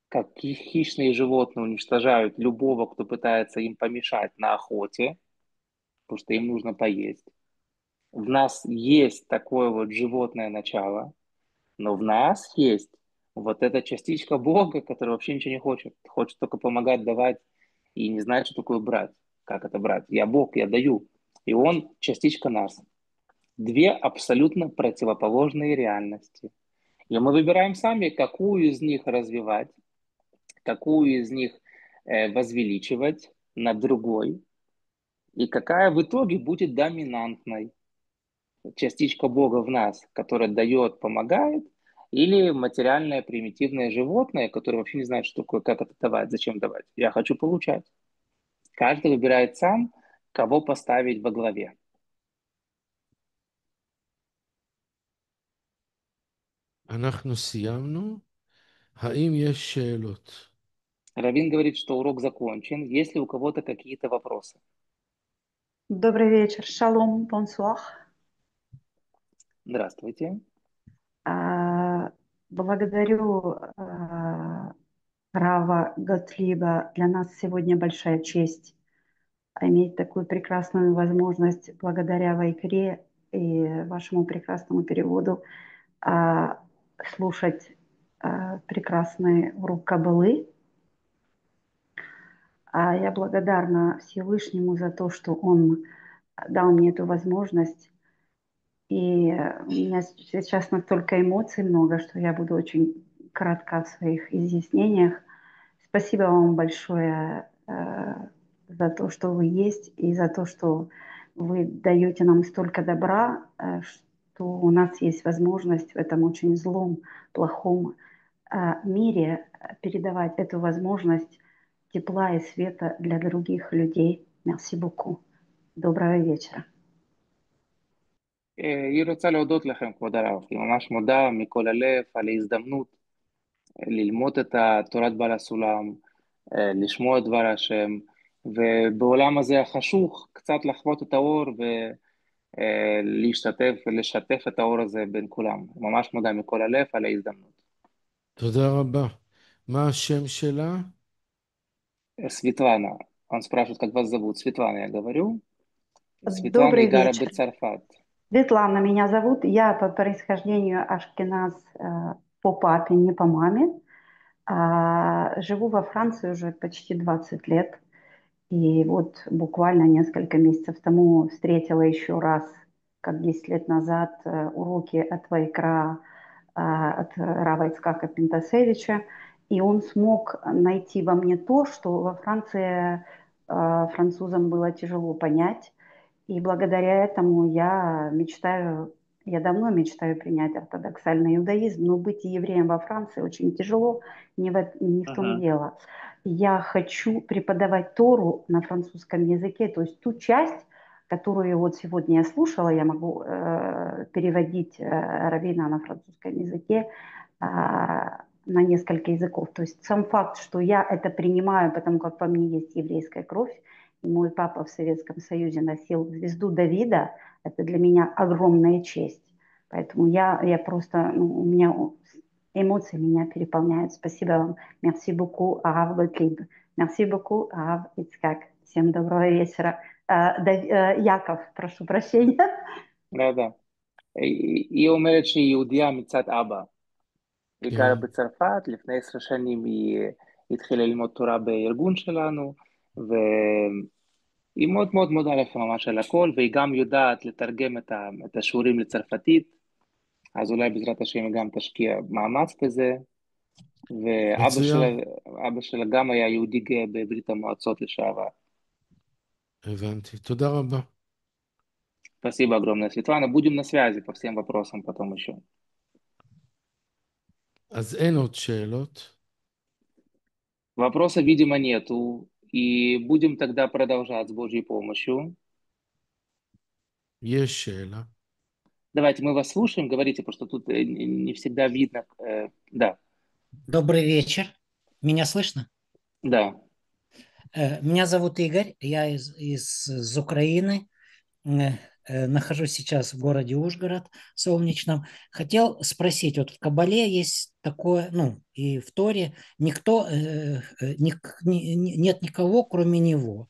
Как хищные животные уничтожают любого, кто пытается им помешать на охоте, потому что им нужно поесть. В нас есть такое вот животное начало, но в нас есть вот эта частичка Бога, которая вообще ничего не хочет. Хочет только помогать, давать и не знает, что такое брать. Как это брать? Я Бог, я даю. И Он частичка нас. Две абсолютно противоположные реальности. И мы выбираем сами, какую из них развивать, какую из них возвеличивать над другой, и какая в итоге будет доминантной. Частичка Бога в нас, которая дает, помогает, или материальное примитивное животное, которое вообще не знает, что такое, как это давать, зачем давать. Я хочу получать. Каждый выбирает сам, кого поставить во главе. אנחנו סיימנו. האם יש שאלות? Равин говорит, что урок закончен. Есть ли у кого-то какие-то вопросы? Добрый вечер, шалом, бонсуах. Здравствуйте. Благодарю Рава Готлиба. Для нас сегодня большая честь иметь такую прекрасную возможность благодаря Вайкре и вашему прекрасному переводу слушать прекрасный урок Каббалы. Я благодарна Всевышнему за то, что Он дал мне эту возможность. И у меня сейчас настолько эмоций много, что я буду очень кратка в своих изъяснениях. Спасибо вам большое за то, что вы есть, и за то, что вы даете нам столько добра, что у нас есть возможность в этом очень злом, плохом мире передавать эту возможность тепла и света для других людей. Merci beaucoup. Доброго вечера. היא רוצה להודות לכם, כבוד הרב. היא ממש מודה מכל הלב על ההזדמנות ללמוד את תורת בעל הסולם, לשמוע את דבר השם, ובעולם הזה החשוך קצת לחוות את האור ולהשתתף ולשתף את האור הזה בין כולם. ממש מודה מכל הלב על ההזדמנות. תודה רבה. מה השם שלה? Светлана, он спрашивает, как вас зовут? Светлана, я говорю. Светлана Добрый Игара вечер. Бецарфат. Светлана меня зовут. Я по происхождению ашкеназ по папе, не по маме. Живу во Франции уже почти 20 лет. И вот буквально несколько месяцев тому встретила еще раз, как 10 лет назад, уроки от Вайкра, от Рава Ицкака Пентасевича. И он смог найти во мне то, что во Франции французам было тяжело понять. И благодаря этому я давно мечтаю принять ортодоксальный иудаизм, но быть евреем во Франции очень тяжело, не в том Мгм. дело. Я хочу преподавать Тору на французском языке, то есть ту часть, которую вот сегодня я слушала, я могу переводить раввина на французском языке, на несколько языков. То есть сам факт, что я это принимаю, потому как во мне есть еврейская кровь, и мой папа в Советском Союзе носил звезду Давида, это для меня огромная честь. Поэтому я просто, ну, у меня эмоции меня переполняют. Спасибо вам. Merci beaucoup, Арав Готлиб. Merci beaucoup, Арав Ицкак. Всем доброго вечера. Яков, прошу прощения. Да. היא אומרת שהיא יהודייה מצד אבא. היא גרה כן. בצרפת, לפני 10 שנים היא התחילה ללמוד תורה בארגון שלנו, והיא מאוד מאוד מודה לך ממש על הכל, והיא גם יודעת לתרגם את השיעורים לצרפתית, אז אולי בעזרת השם היא גם תשקיע מאמץ בזה, ואבא שלה, מצוין. אבא שלה גם היה יהודי גאה בברית המועצות לשעבר. הבנתי. תודה רבה. Спасибо огромное, Светлана. Будем на связи по всем вопросам потом еще. אז אין עוד שאלות. Вопросов, видимо, нету. И будем тогда продолжать с Божьей помощью. יש שאלה. Давайте мы вас слушаем, говорите, потому что тут не всегда видно. Да, Добрый вечер. Меня слышно? да. Меня зовут Игорь, я из Украины. Нахожусь сейчас в городе Ужгород солнечном. Хотел спросить, вот в Кабале есть такое, ну, и в Торе никто, нет никого, кроме него.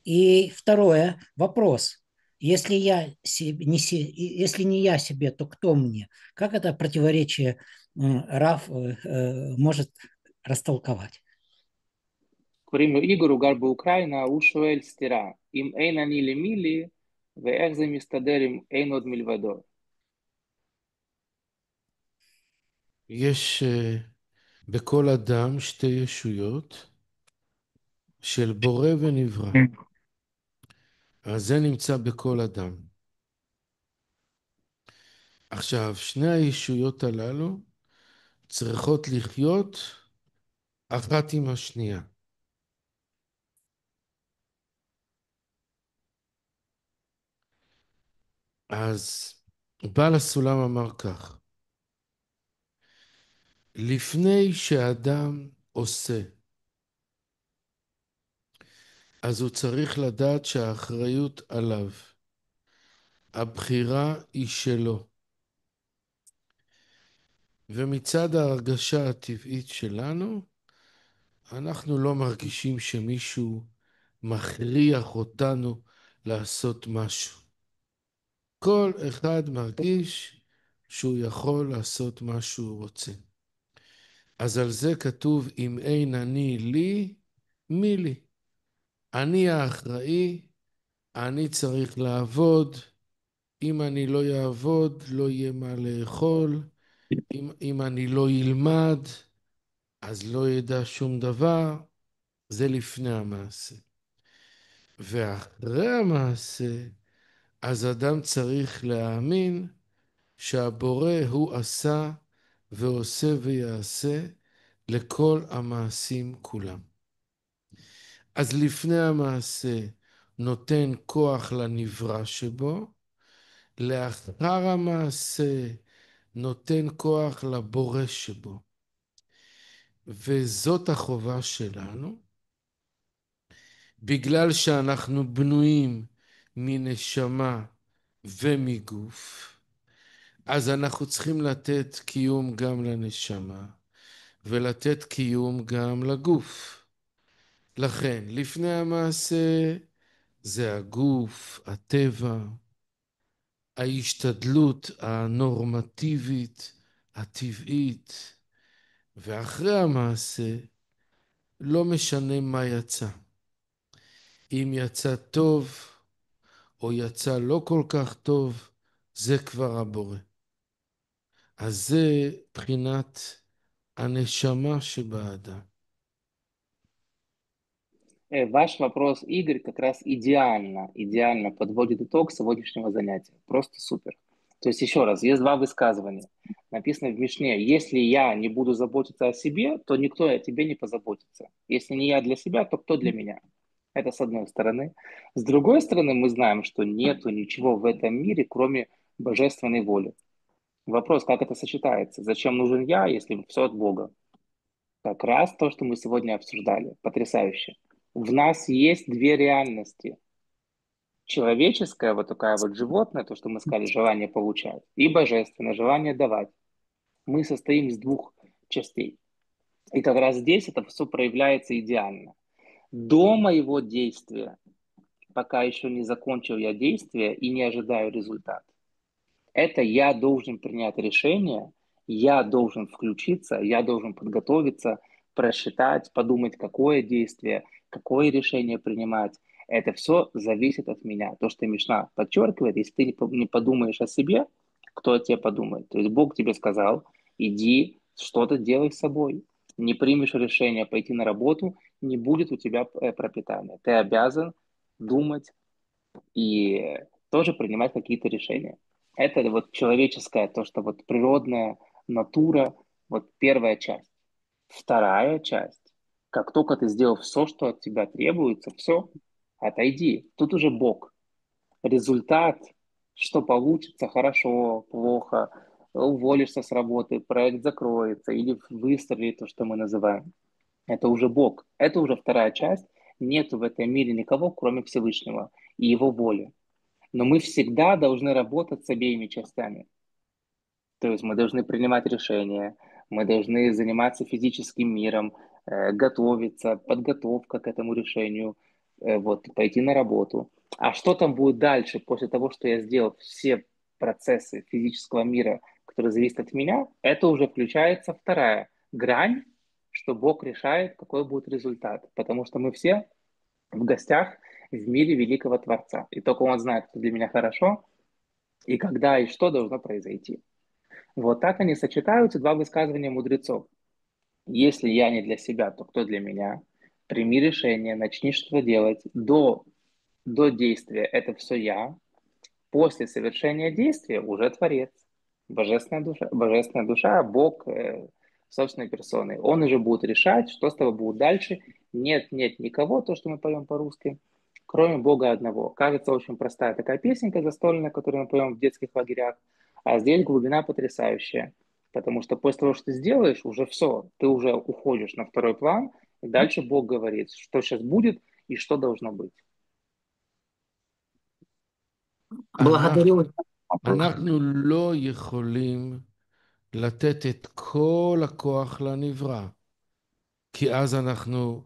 И второе, вопрос. Если если не я себе, то кто мне? Как это противоречие Рав может растолковать? קוראים לו איגור, הוא גר באוקראינה, הוא שואל סתירה. אם אין אני למי לי, ואיך זה מסתדר אם אין עוד מלבדו? יש בכל אדם שתי ישויות של בורא ונברא. אז זה נמצא בכל אדם. עכשיו, שני הישויות הללו צריכות לחיות אחת עם השנייה. אז בעל הסולם אמר כך, לפני שאדם עושה, אז הוא צריך לדעת שהאחריות עליו. הבחירה היא שלו. ומצד ההרגשה הטבעית שלנו, אנחנו לא מרגישים שמישהו מכריח אותנו לעשות משהו. כל אחד מרגיש שהוא יכול לעשות מה שהוא רוצה. אז על זה כתוב, אם אין אני לי, מי לי? אני האחראי, אני צריך לעבוד, אם אני לא יעבוד, לא יהיה מה לאכול, אם אני לא ילמד, אז לא ידע שום דבר, זה לפני המעשה. ואחרי המעשה, אז אדם צריך להאמין שהבורא הוא עשה ועושה ויעשה לכל המעשים כולם. אז לפני המעשה נותן כוח לנברא שבו, לאחר המעשה נותן כוח לבורא שבו. וזאת החובה שלנו, בגלל שאנחנו בנויים מנשמה ומגוף, אז אנחנו צריכים לתת קיום גם לנשמה, ולתת קיום גם לגוף. לכן, לפני המעשה זה הגוף, הטבע, ההשתדלות הנורמטיבית, הטבעית, ואחרי המעשה לא משנה מה יצא. אם יצא טוב או יצא לא כל כך טוב, זה כבר הבורא. אז זה בחינת הנשמה שבאדם. Ваш вопрос, Игорь, как раз идеально подводит итог сегодняшнего занятия. Просто супер. То есть, еще раз, есть два высказывания. Написано в Мишне, если я не буду заботиться о себе, то никто о тебе не позаботится. Если не я для себя, то кто для меня? Это с одной стороны. С другой стороны, мы знаем, что нету ничего в этом мире, кроме божественной воли. Вопрос, как это сочетается? Зачем нужен я, если все от Бога? Как раз то, что мы сегодня обсуждали. Потрясающе. В нас есть две реальности. Человеческая, вот такая вот животное, то, что мы сказали, желание получать, и божественное, желание давать. Мы состоим из двух частей. И как раз здесь это все проявляется идеально. До моего действия, пока еще не закончил я действие и не ожидаю результат, это я должен принять решение, я должен включиться, я должен подготовиться, просчитать, подумать, какое действие, какое решение принимать. Это все зависит от меня. То, что Мишна подчеркивает, если ты не подумаешь о себе, кто о тебе подумает? То есть Бог тебе сказал, иди, что-то делай с собой. Не примешь решение пойти на работу, не будет у тебя пропитания. Ты обязан думать и тоже принимать какие-то решения. Это вот человеческое, то, что вот природная натура, вот первая часть. Вторая часть. Как только ты сделал все, что от тебя требуется, все, отойди. Тут уже Бог. Результат, что получится, хорошо, плохо, уволишься с работы, проект закроется или выстрелит, то, что мы называем. Это уже Бог. Это уже вторая часть. Нет в этом мире никого, кроме Всевышнего и Его воли. Но мы всегда должны работать с обеими частями. То есть мы должны принимать решения, мы должны заниматься физическим миром, готовиться, подготовка к этому решению, вот, пойти на работу. А что там будет дальше, после того, что я сделал все процессы физического мира, которые зависят от меня, это уже включается вторая грань, что Бог решает, какой будет результат. Потому что мы все в гостях в мире великого Творца. И только Он знает, что для меня хорошо, и когда и что должно произойти. Вот так они сочетаются, два высказывания мудрецов. Если я не для себя, то кто для меня? Прими решение, начни что-то делать. До действия это все я. После совершения действия уже Творец. Божественная душа, Бог собственной персоной. Он уже будет решать, что с тобой будет дальше. Нет никого, то, что мы поем по-русски, кроме Бога одного. Кажется, очень простая такая песенка застольная, которую мы поем в детских лагерях, а здесь глубина потрясающая. Потому что после того, что ты сделаешь, уже все, ты уже уходишь на второй план, и дальше Бог говорит, что сейчас будет и что должно быть. Благодарю. אנחנו לא יכולים לתת את כל הכוח לנברא, כי אז אנחנו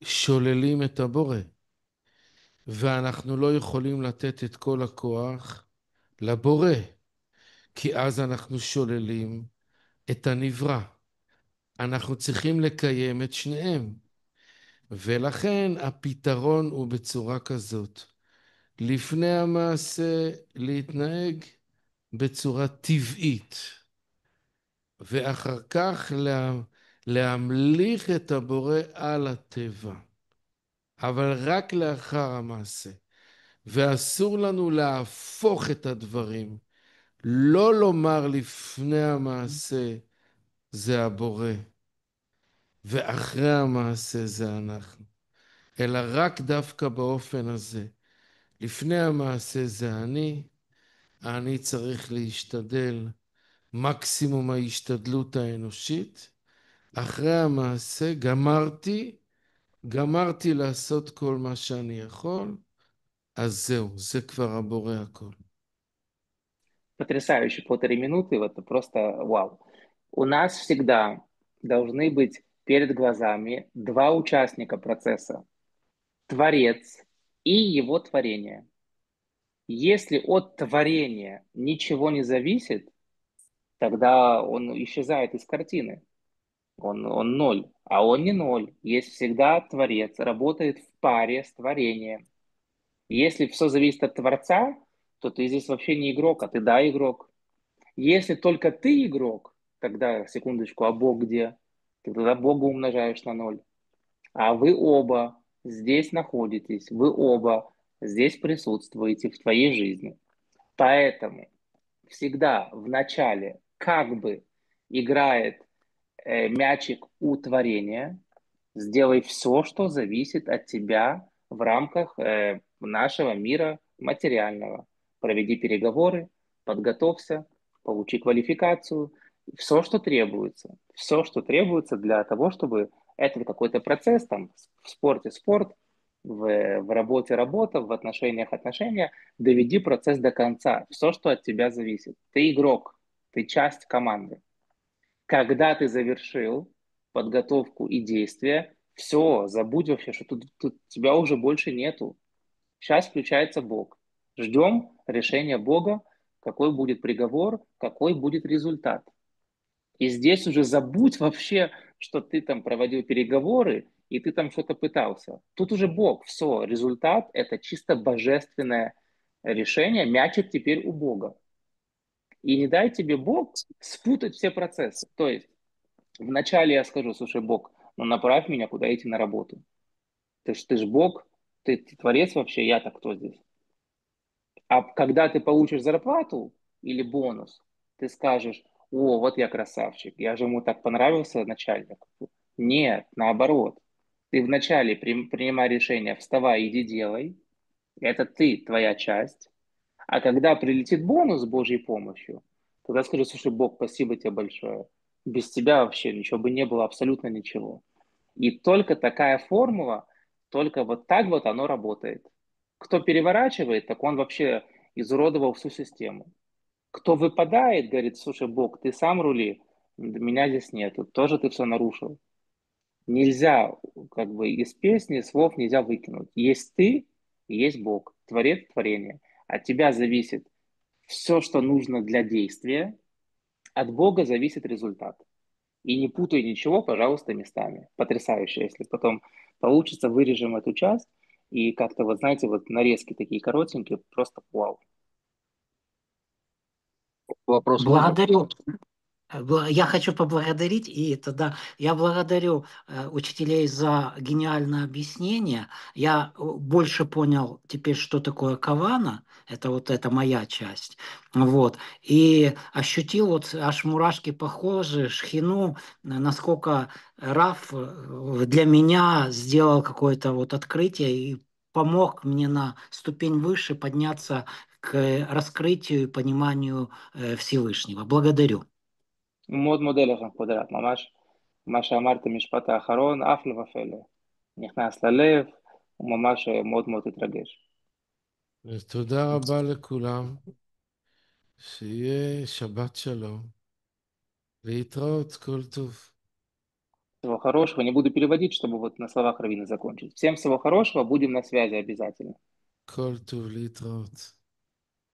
שוללים את הבורא, ואנחנו לא יכולים לתת את כל הכוח לבורא, כי אז אנחנו שוללים את הנברא. אנחנו צריכים לקיים את שניהם, ולכן הפתרון הוא בצורה כזאת. לפני המעשה להתנהג בצורה טבעית, ואחר כך להמליך את הבורא על הטבע, אבל רק לאחר המעשה. ואסור לנו להפוך את הדברים, לא לומר לפני המעשה זה הבורא, ואחרי המעשה זה אנחנו, אלא רק דווקא באופן הזה. לפני המעשה זה אני צריך להשתדל מקסימום ההשתדלות האנושית, אחרי המעשה גמרתי לעשות כל מה שאני יכול, אז זהו, זה כבר הבורא הכל. Потрясающе, 1,5 минуты, вот это просто вау. У нас всегда должны быть перед глазами два участника процесса. Творец и его творение. Если от творения ничего не зависит, тогда он исчезает из картины. Он ноль. А он не ноль. Есть всегда Творец, работает в паре с творением. Если все зависит от Творца, то ты здесь вообще не игрок, а ты да игрок. Если только ты игрок, тогда, секундочку, а Бог где? Ты тогда Бога умножаешь на ноль. А вы оба здесь находитесь, вы оба здесь присутствуете в твоей жизни. Поэтому всегда в начале как бы играет мячик у творения. Сделай все, что зависит от тебя в рамках нашего мира материального. Проведи переговоры, подготовься, получи квалификацию, все, что требуется для того, чтобы этот какой-то процесс, там, в спорте спорт, в работе работа, в отношениях отношения, доведи процесс до конца. Все, что от тебя зависит. Ты игрок, ты часть команды. Когда ты завершил подготовку и действия, все, забудь вообще, что тут тебя уже больше нету. Сейчас включается Бог. Ждем решения Бога, какой будет приговор, какой будет результат. И здесь уже забудь вообще, что ты там проводил переговоры, и ты там что-то пытался. Тут уже Бог, все, результат – это чисто божественное решение, мячик теперь у Бога. И не дай тебе Бог спутать все процессы. То есть вначале я скажу, слушай, Бог, ну направь меня, куда идти на работу. Ты ж Бог, ты творец вообще, я-то кто здесь? А когда ты получишь зарплату или бонус, ты скажешь, о, вот я красавчик, я же ему так понравился, начальник. Нет, наоборот. Ты вначале принимай решение, вставай, иди делай. Это ты, твоя часть. А когда прилетит бонус с Божьей помощью, тогда скажи, слушай, Бог, спасибо тебе большое. Без тебя вообще ничего бы не было, абсолютно ничего. И только такая формула, только вот так вот оно работает. Кто переворачивает, так он вообще изуродовал всю систему. Кто выпадает, говорит, слушай, Бог, ты сам рули, меня здесь нету, тоже ты все нарушил. Нельзя, как бы из песни слов нельзя выкинуть. Есть ты, есть Бог, творец творения. От тебя зависит все, что нужно для действия, от Бога зависит результат. И не путай ничего, пожалуйста, местами. Потрясающе. Если потом получится, вырежем эту часть. И как-то, вот знаете, вот нарезки такие коротенькие, просто вау. Вопрос можно? Благодарю. Я хочу поблагодарить, и тогда я благодарю учителей за гениальное объяснение. Я больше понял теперь, что такое кавана. Это вот это моя часть. Вот. И ощутил вот аж мурашки похожи, шхину, насколько Раф для меня сделал какое-то вот открытие и помог мне на ступень выше подняться к раскрытию и пониманию Всевышнего. Благодарю. מאוד מודה לכם, כבוד הרב, ממש מה שאמרתם, משפט האחרון, הפלא ופלא. נכנס ללב, הוא ממש מאוד מאוד התרגש. תודה רבה לכולם, שיהיה שבת שלום, להתראות, כל טוב. Всего хорошего. Не буду переводить, чтобы вот на словах Равина закончить. Всем всего хорошего, будем на связи обязательно. כל טוב, להתראות.